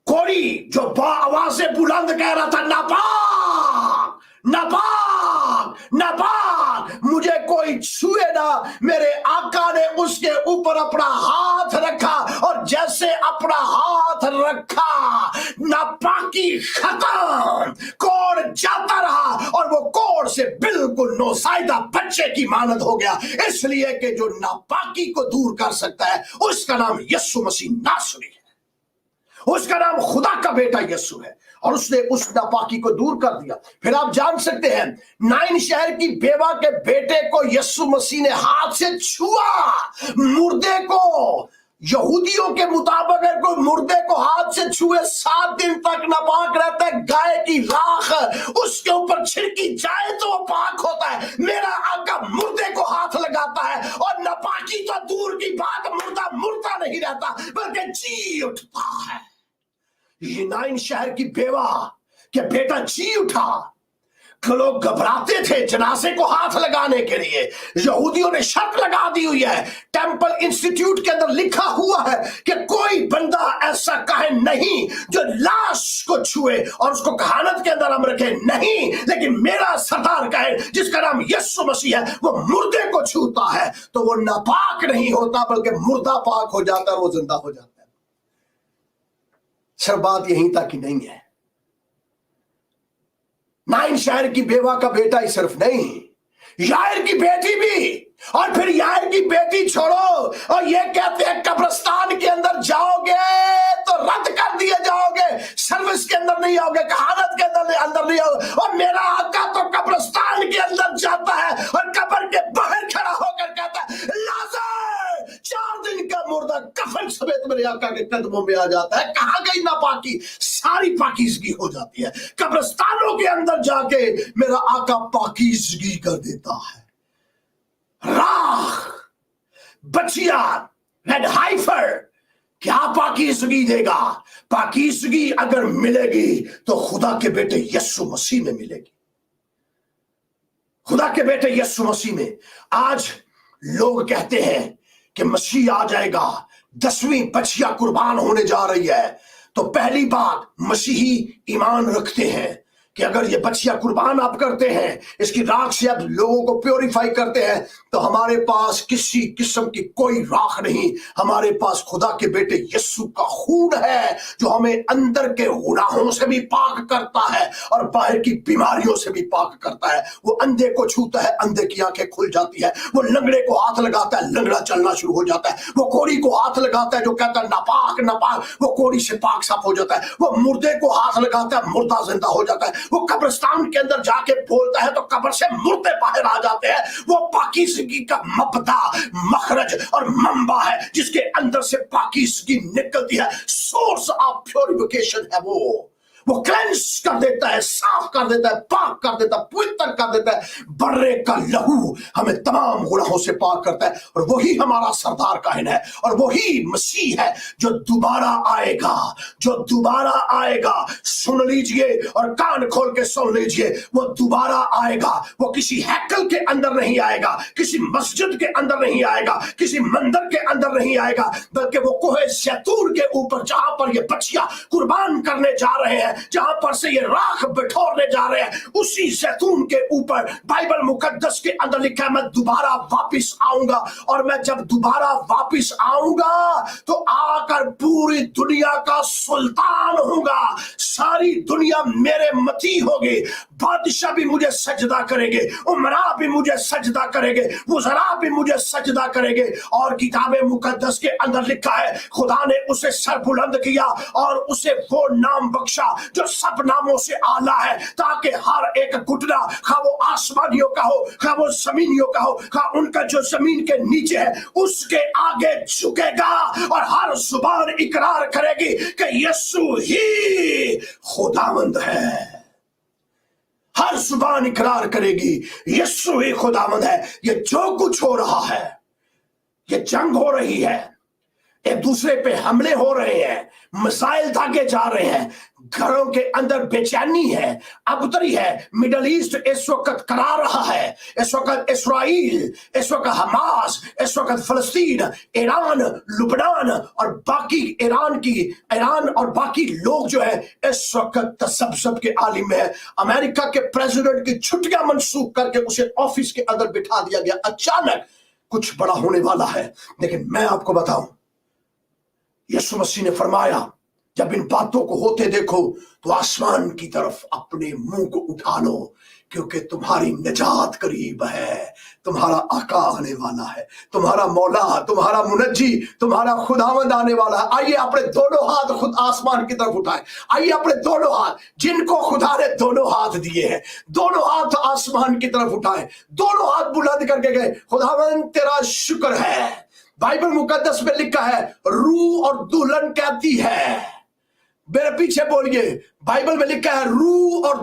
कोड़ी जो आवाज से बुलंद कह रहा था, नापाक नापाक नापाक, मुझे कोई छुए ना, मेरे आका ने उसके ऊपर अपना हाथ रखा, और जैसे अपना हाथ रखा नापाकी खत्म, कोढ़ जाता रहा, और वो कोढ़ से बिल्कुल नौसाइदा बच्चे की मानद हो गया, इसलिए कि जो नापाकी को दूर कर सकता है उसका नाम यीशु मसीह नासरी है, उसका नाम खुदा का बेटा यीशु है, और उसने उस नापाकी को दूर कर दिया। फिर आप जान सकते हैं, नाइन शहर की बेवा के बेटे को यीशु मसीह ने हाथ से छुआ, मुर्दे को, यहूदियों के मुताबिक अगर कोई मुर्दे को हाथ से छुए 7 दिन तक नापाक रहता है। गाय की राख उसके ऊपर छिड़की जाए तो वो पाक होता है। मेरा आका मुर्दे को हाथ लगाता है, और नापाकी तो दूर की बात, मुर्दा मुर्दा नहीं रहता बल्कि जी उठता है। ये नाइन शहर की बेवा के बेटा जी उठा। लोग घबराते थे जनाजे को हाथ लगाने के लिए। यहूदियों ने शर्त लगा दी हुई है, टेंपल इंस्टीट्यूट के अंदर लिखा हुआ है कि कोई बंदा ऐसा कहे नहीं जो लाश को छुए और उसको कहानत के अंदर हम रखे नहीं, लेकिन मेरा सरदार कहे जिसका नाम यीशु मसीह है वो मुर्दे को छूता है तो वो नापाक नहीं होता बल्कि मुर्दा पाक हो जाता है, वो जिंदा हो जाता है। सिर्फ बात यहीं तक ही नहीं है, नाइन शहर की बेवा का बेटा ही सिर्फ नहीं, यायर की बेटी भी, और फिर यायर की बेटी छोड़ो और ये कहते हैं कब्रिस्तान के अंदर जाओगे तो रद्द कर दिए जाओगे, सर्विस के अंदर नहीं आओगे, कहानत के अंदर नहीं आओगे। और मेरा आका तो कब्रिस्तान के अंदर जाता है और कब्र के बाहर खड़ा होकर कहता है लाज़र, 4 दिन का मुर्दा कफन समेत मेरे आका के कदमों में आ जाता है। कहां गई नापाकी? सारी पाकीज़गी हो जाती है। कब्रिस्तानों के अंदर जाके मेरा आका पाकीज़गी कर देता है। राख, बचिया, रेड हाइफर क्या पाकीज़गी देगा? पाकीज़गी अगर मिलेगी तो खुदा के बेटे यीशु मसीह में मिलेगी, खुदा के बेटे यीशु मसीह में। आज लोग कहते हैं कि मसीह आ जाएगा, 10वीं बचिया कुर्बान होने जा रही है। तो पहली बात, मसीही ईमान रखते हैं कि अगर ये बचिया कुर्बान आप करते हैं, इसकी राख से आप लोगों को प्योरीफाई करते हैं, तो हमारे पास किसी किस्म की कोई राख नहीं, हमारे पास खुदा के बेटे यीशु का खून है जो हमें अंदर के गुनाहों से भी पाक करता है और बाहर की बीमारियों से भी पाक करता है। वो अंधे को छूता है, अंधे की आंखें खुल जाती है। वो लंगड़े को हाथ लगाता है, लंगड़ा चलना शुरू हो जाता है। वो कोढ़ी को हाथ लगाता है जो कहता है नापाक नापाक, वो कोढ़ी से पाक साफ हो जाता है। वो मुर्दे को हाथ लगाता है, मुर्दा जिंदा हो जाता है। वो कब्रिस्तान के अंदर जाके बोलता है तो कब्र से मुर्दे बाहर आ जाते हैं। वो पाकीज़गी का मबदा, मखरज और मंबा है जिसके अंदर से पाकीज़गी निकलती है। सोर्स ऑफ प्योरिफिकेशन है वो क्लेंस कर देता है, साफ कर देता है, पाक कर देता है, पवित्र कर देता है। बर्रे का लहू हमें तमाम गुनाहों से पाक करता है, और वही हमारा सरदार काहिन है, और वही मसीह है जो दोबारा आएगा, जो दोबारा आएगा। सुन लीजिए और कान खोल के सुन लीजिए, वो दोबारा आएगा। वो किसी हैकल के अंदर नहीं आएगा, किसी मस्जिद के अंदर नहीं आएगा, किसी मंदिर के अंदर नहीं आएगा, बल्कि वो कोहे ज़ैतून के ऊपर जहां पर ये बच्चियां कुर्बान करने जा रहे हैं जहां पर से ये राख बिठोरने जा रहे हैं, उसी जैतून के ऊपर बाइबल मुकद्दस के अंदर लिखा है, मैं दोबारा वापिस आऊंगा, और मैं जब दोबारा वापिस आऊंगा तो आकर पूरी दुनिया का सुल्तान होगा। सारी दुनिया मेरे मती होगी, बादशाह भी मुझे सजदा करेंगे, उमरा भी मुझे सजदा करेंगे, वज़रा भी मुझे सजदा करेंगे। और किताबे मुकद्दस के अंदर लिखा है, खुदा ने उसे सर बुलंद किया और उसे वो नाम बख्शा जो सब नामों से आला है, ताकि हर एक घुटना, खा वो आसमानियों का हो, खा वो जमीनियों का हो, खा उनका जो जमीन के नीचे है, उसके आगे झुकेगा और हर जुबान इकरार करेगी कि यीशु ही खुदावंद है। हर जुबान इकरार करेगी यीशु ही खुदावंद है। ये जो कुछ हो रहा है, ये जंग हो रही है, एक दूसरे पे हमले हो रहे हैं, मिसाइल दागे जा रहे हैं, घरों के अंदर बेचैनी है, अबतरी है, मिडल ईस्ट इस वक्त करा रहा है, इस वक्त इसराइल, इस वक्त हमास, इस वक्त फलस्तीन, ईरान, लुबनान और बाकी ईरान और बाकी लोग जो है इस वक्त तसब्सब के आलिम में है। अमेरिका के प्रेसिडेंट की छुट्टियां मनसूख करके उसे ऑफिस के अंदर बिठा दिया गया। अचानक कुछ बड़ा होने वाला है। लेकिन मैं आपको बताऊं, यीशु मसीह ने फरमाया, जब इन बातों को होते देखो तो आसमान की तरफ अपने मुंह को उठा लो, क्योंकि तुम्हारी निजात करीब है, तुम्हारा आका आने वाला है, तुम्हारा मौला, तुम्हारा मुनज्जी, तुम्हारा खुदावंद आने वाला है। आइए अपने दोनों हाथ खुद आसमान की तरफ उठाएं। आइए अपने दोनों हाथ, जिनको खुदा ने दोनों हाथ दिए हैं, दोनों हाथ आसमान की तरफ उठाएं, दोनों हाथ बुलंद करके गए, खुदावंद तेरा शुक्र है। बाइबल मुकद्दस में लिखा है, रूह और दुल्हन कहती है, मेरे पीछे बोलिए, बाइबल में लिखा है रूह और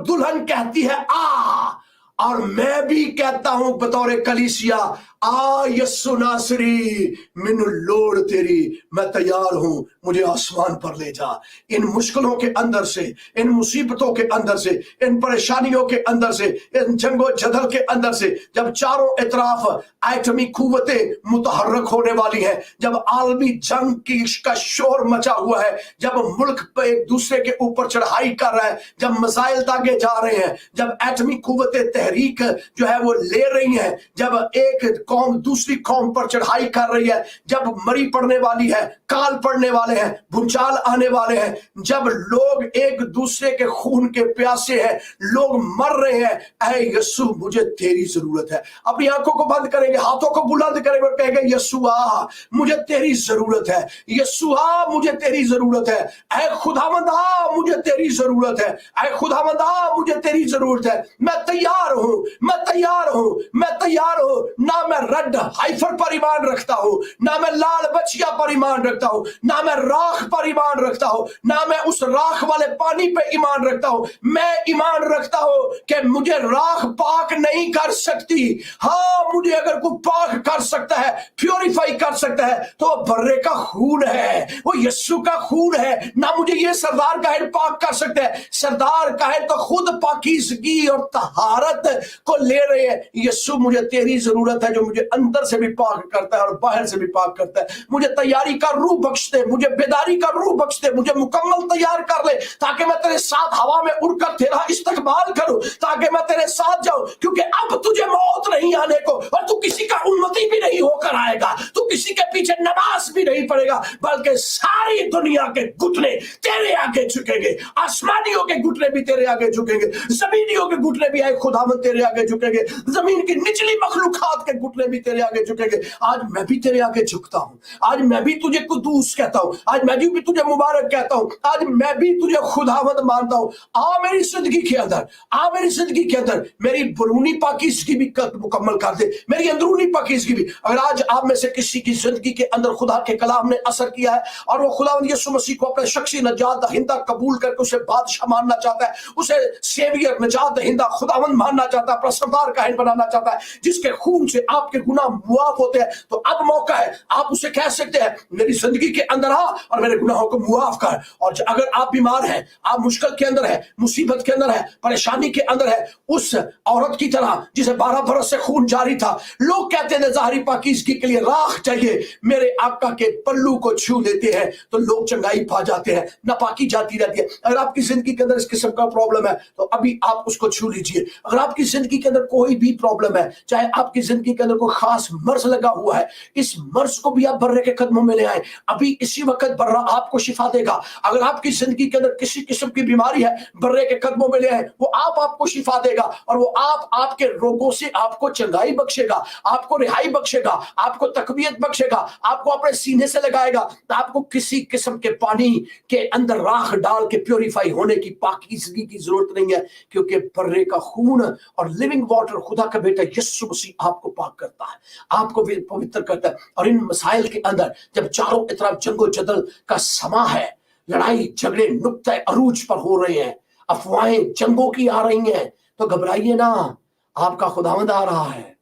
दुल्हन कहती है आ, और मैं भी कहता हूं बतौर कलीसिया, आ यस्सु नासरी, मिन लोड़ तेरी, मैं तैयार हूं, मुझे आसमान पर ले जा। इन मुश्किलों के अंदर से, इन मुसीबतों के अंदर से, इन परेशानियों के अंदर से, इन जंगो जदल के अंदर से, जब चारों इतराफ एटमी कुव्वतें मुतहर्रक होने वाली हैं, जब आलमी जंग की का शोर मचा हुआ है, जब मुल्क पे एक दूसरे के ऊपर चढ़ाई कर रहा है, जब मिसाइल दागे जा रहे हैं, जब एटमी कुव्वतें तहरीक जो है वो ले रही हैं, जब एक कौम दूसरी कौम पर चढ़ाई कर रही है, जब मरी पड़ने वाली है, काल पड़ने वाले हैं, भूचाल आने वाले हैं, जब लोग एक दूसरे के खून के प्यासे हैं, लोग मर रहे हैं, ऐ यीशु मुझे तेरी जरूरत है। अपनी आंखों को बंद करेंगे, हाथों को बुलंद करेंगे और कहेंगे, यीशुआ मुझे तेरी जरूरत है, यीशुआ मुझे तेरी जरूरत है, ऐ खुदावंदा मुझे तेरी जरूरत है, ऐ खुदावंदा मुझे तेरी जरूरत है। मैं तैयार हूं, मैं तैयार हूं, मैं तैयार हूं। ना मैं रड हाइफर पर ईमान रखता हूं, ना मैं लाल बचिया पर ईमान रखता हूं, ना मैं राख पर ईमान रखता हूं, ना मैं उस राख वाले पानी पे ईमान रखता हूं। मैं ईमान रखता हूं कि मुझे राख पाक नहीं कर सकती। हाँ, मुझे अगर कोई पाक कर सकता है, प्योरीफाई कर सकता है, तो बर्रे का खून है, वो यीशु का खून है। ना मुझे ये सरदार काहिन पाक कर सकते हैं, सरदार काहिन तो खुद पाकीज़गी और तहारत को ले रहे हैं। यीशु मुझे तेरी जरूरत है, जो मुझे अंदर से भी पाक करता है और बाहर से भी पाक करता है। मुझे तैयारी का रूह बख्श दे, मुझे बेदारी का रूह बख्श दे, मुझे मुकम्मल तैयार कर ले, ताकि मैं तेरे साथ हवा में उड़कर तेरा इस्तकबाल करूं, ताकि मैं तेरे साथ जाऊं। क्योंकि अब तुझे मौत नहीं आने को, और तू किसी का उम्मती भी नहीं होकर आएगा, तू किसी के पीछे नमाज भी नहीं पड़ेगा, बल्कि सारी दुनिया के घुटने तेरे आगे झुकेंगे। आसमानियों के घुटने भी तेरे आगे झुकेंगे, जमीनियों के घुटने भी आए खुदावंद तेरे आगे झुकेंगे, जमीन की निचली मखलूकात के घुटने भी तेरे आगे झुकेंगे। आज मैं भी तेरे आगे झुकता हूं, आज मैं भी तुझे कुदूस कहता हूं, आज मैं भी तुझे मुबारक कहता हूं, आज मैं भी तुझे खुदावंद मानता हूं। आ मेरी जिंदगी के अंदर, आ मेरी जिंदगी के अंदर, मेरी बरूनी पाकीज़गी भी मुकम्मल कर दे, मेरी अंदरूनी पाकीज़गी भी। अगर आज आप में से किसी की जिंदगी के अंदर खुदा के कलाम ने असर किया है और वो खुदावंद यीशु मसीह को अपने शख्सी नजात दहिंदा कबूल करके उसे बादशाह मानना चाहता है, उसे सेवियर नजात दहिंदा खुदावंद मानना चाहता है, अपना सरदार काहिन बनाना चाहता है, जिसके खून से आपके गुनाह मुआफ होते हैं, तो अब मौका है, आप उसे कह सकते हैं, मेरी जिंदगी के अंदर आ और मेरे गुनाहों को मुआफ कर। और अगर आप बीमार हैं, आप मुश्किल के अंदर है, मुसीबत के अंदर है, परेशानी के अंदर है, उस औरत की तरह जिसे 12 बरस से से खून जारी था। लोग कहते थे ज़ाहिरी पाकीज़गी के लिए राख चाहिए, मेरे आका के पल्लू को छू लेते हैं तो लोग चंगाई पा जाते हैं, नापाकी जाती रहती है। अगर आपकी जिंदगी के अंदर इस किस्म का प्रॉब्लम है तो अभी आप उसको छू लीजिए। अगर आपकी जिंदगी के अंदर कोई भी प्रॉब्लम है, चाहे आपकी जिंदगी के अंदर कोई खास मर्ज लगा हुआ है, इस मर्ज को भी आप बर्रे के कदमों में ले आए, अभी इसी वक्त बर्रा आपको शिफा देगा। अगर आपकी जिंदगी के अंदर किसी किस्म की बीमारी है, बर्रे के कदमों में ले आए, वो आपको शिफा देगा और वो आपके रोगों से आपको चंगाई बख्शेगा, आपको रिहाई बख्शेगा, आपको तकबीयत बख्शेगा, आपको अपने सीने से लगाएगा। आपको किसी किस्म के पानी के अंदर राख डाल के प्योरीफाई होने की, पाकीज़गी की जरूरत नहीं है, क्योंकि बर्रे का खून और लिविंग वाटर खुदा का बेटा यीशु मसीह आपको पाक करता है, आपको भी पवित्र करता है। और इन मसाइल के अंदर जब चारों तरफ जंगो जदल का समा है, लड़ाई झगड़े नुक्ते अरूज पर हो रहे हैं, अफवाहें जंगों की आ रही हैं, तो घबराइए ना, आपका खुदावंद आ रहा है,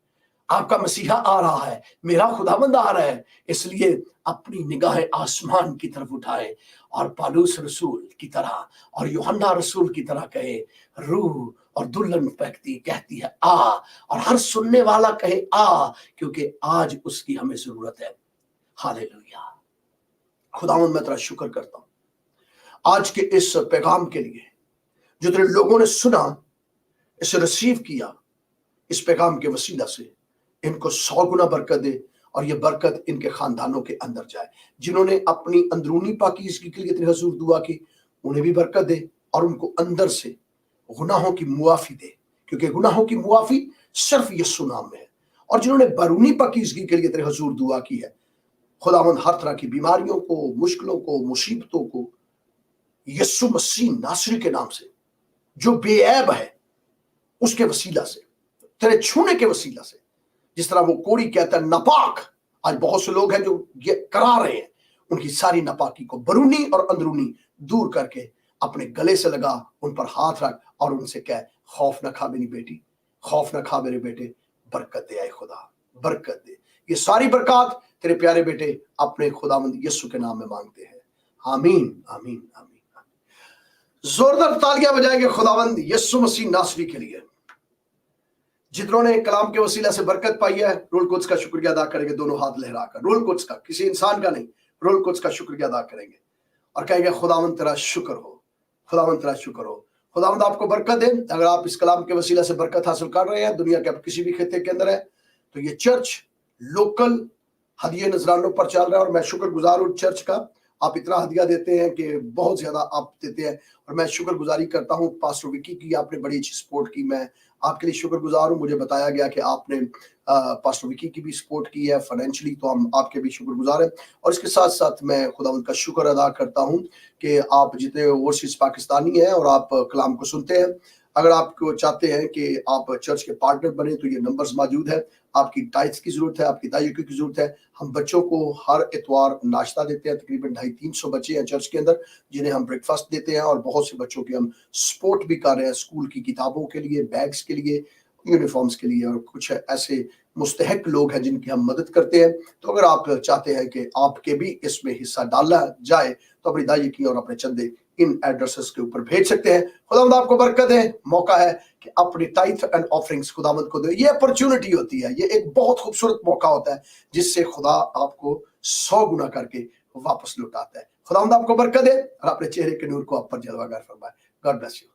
आपका मसीहा आ रहा है, मेरा खुदावंद आ रहा है। इसलिए अपनी निगाहें आसमान की तरफ उठाए और पालूस रसूल की तरह और यूहन्ना रसूल की तरह कहे, रूह और दुल्हन कहती है आ, और हर सुनने वाला कहे आ, क्योंकि आज उसकी हमें जरूरत है। हालेलुया। खुदावंद मैं तेरा शुक्र करता हूं आज के इस पैगाम के लिए, जो तेरे लोगों ने सुना, इसे रिसीव किया, इस पैगाम के वसीला से इनको 100 गुना बरकत दे और ये बरकत इनके खानदानों के अंदर जाए। जिन्होंने अपनी अंदरूनी पाकीज़गी के लिए तेरे हुजूर दुआ की, उन्हें भी बरकत दे और उनको अंदर से गुनाहों की मुआफी दे, क्योंकि गुनाहों की मुआफी सिर्फ यीशु नाम में है। और जिन्होंने बैरूनी पाकीज़गी के लिए तेरे हुजूर दुआ की है, खुदावंद हर तरह की बीमारियों को, मुश्किलों को, मुसीबतों को यीशु मसीह नासरी के नाम से, जो बेऐब है, उसके वसीला से, तेरे छूने के वसीला से, जिस तरह वो कोड़ी कहता है नापाक, आज बहुत से लोग हैं जो ये करा रहे हैं, उनकी सारी नापाकी को बैरूनी और अंदरूनी दूर करके अपने गले से लगा, उन पर हाथ रख और उनसे कह, खौफ न खा मेरी बेटी, खौफ न खा मेरे बेटे, बरकत दे आए खुदा, बरकत दे। ये सारी बरकत तेरे प्यारे बेटे अपने खुदावंद यीशु के नाम में मांगते हैं। आमीन, आमीन, आमीन। जोरदार तालियां बजाएंगे खुदावंद यीशु मसीह नासरी के लिए। जितनों ने कलाम के वसीला से बरकत पाई है, रूल कुद्स का शुक्रिया अदा करेंगे, दोनों हाथ लहराकर, रूल कुद्स का, किसी इंसान का नहीं, रूल कुद्स का शुक्रिया अदा करेंगे और कहेंगे खुदावंद तेरा शुक्र हो, खुदावंद तेरा शुक्र हो। खुदावंद आपको बरकत दे। अगर आप इस कलाम के वसीला से बरकत हासिल कर रहे हैं, दुनिया के आप किसी भी खित्ते के अंदर है, तो ये चर्च लोकल हदिये नजरानों पर चल रहा है और मैं शुक्रगुजार हूँ चर्च का। आप इतना हदिया देते हैं कि बहुत ज्यादा आप देते हैं और मैं शुक्रगुजारी करता हूँ। पास्टर विकी की आपने बड़ी अच्छी सपोर्ट की, मैं आपके लिए शुक्रगुजार हूँ। मुझे बताया गया कि आपने पास्टर विकी की भी सपोर्ट की है फाइनेंशियली, तो हम आपके भी शुक्रगुजार हैं। और इसके साथ साथ मैं खुदावंद का शुक्र अदा करता हूँ कि आप जितने ओवरसीज पाकिस्तानी हैं और आप कलाम को सुनते हैं, अगर आपको चाहते हैं कि आप चर्च के पार्टनर बने तो ये नंबर्स मौजूद है। आपकी टाइट्स की जरूरत है, आपकी दायिकी की जरूरत है। हम बच्चों को हर इतवार नाश्ता देते हैं, तकरीबन 250-300 बच्चे हैं चर्च के अंदर जिन्हें हम ब्रेकफास्ट देते हैं और बहुत से बच्चों की हम सपोर्ट भी कर रहे हैं स्कूल की किताबों के लिए, बैग्स के लिए, यूनिफॉर्म्स के लिए, और कुछ ऐसे मुस्तहक लोग हैं जिनकी हम मदद करते हैं। तो अगर आप चाहते हैं कि आपके भी इसमें हिस्सा डाला जाए तो अपनी दायिकी और अपने चंदे इन एड्रेसेस के ऊपर भेज सकते हैं। खुदावंद आपको बरकत है। मौका है कि अपनी टाइथ एंड ऑफरिंग्स खुदावंद को दो। ये अपॉर्चुनिटी होती है, ये एक बहुत खूबसूरत मौका होता है जिससे खुदा आपको 100 गुना करके वापस लौटाता है। खुदावंद आपको बरकत दे और अपने चेहरे के नूर को आप पर जलवागर फरमाए। God bless you.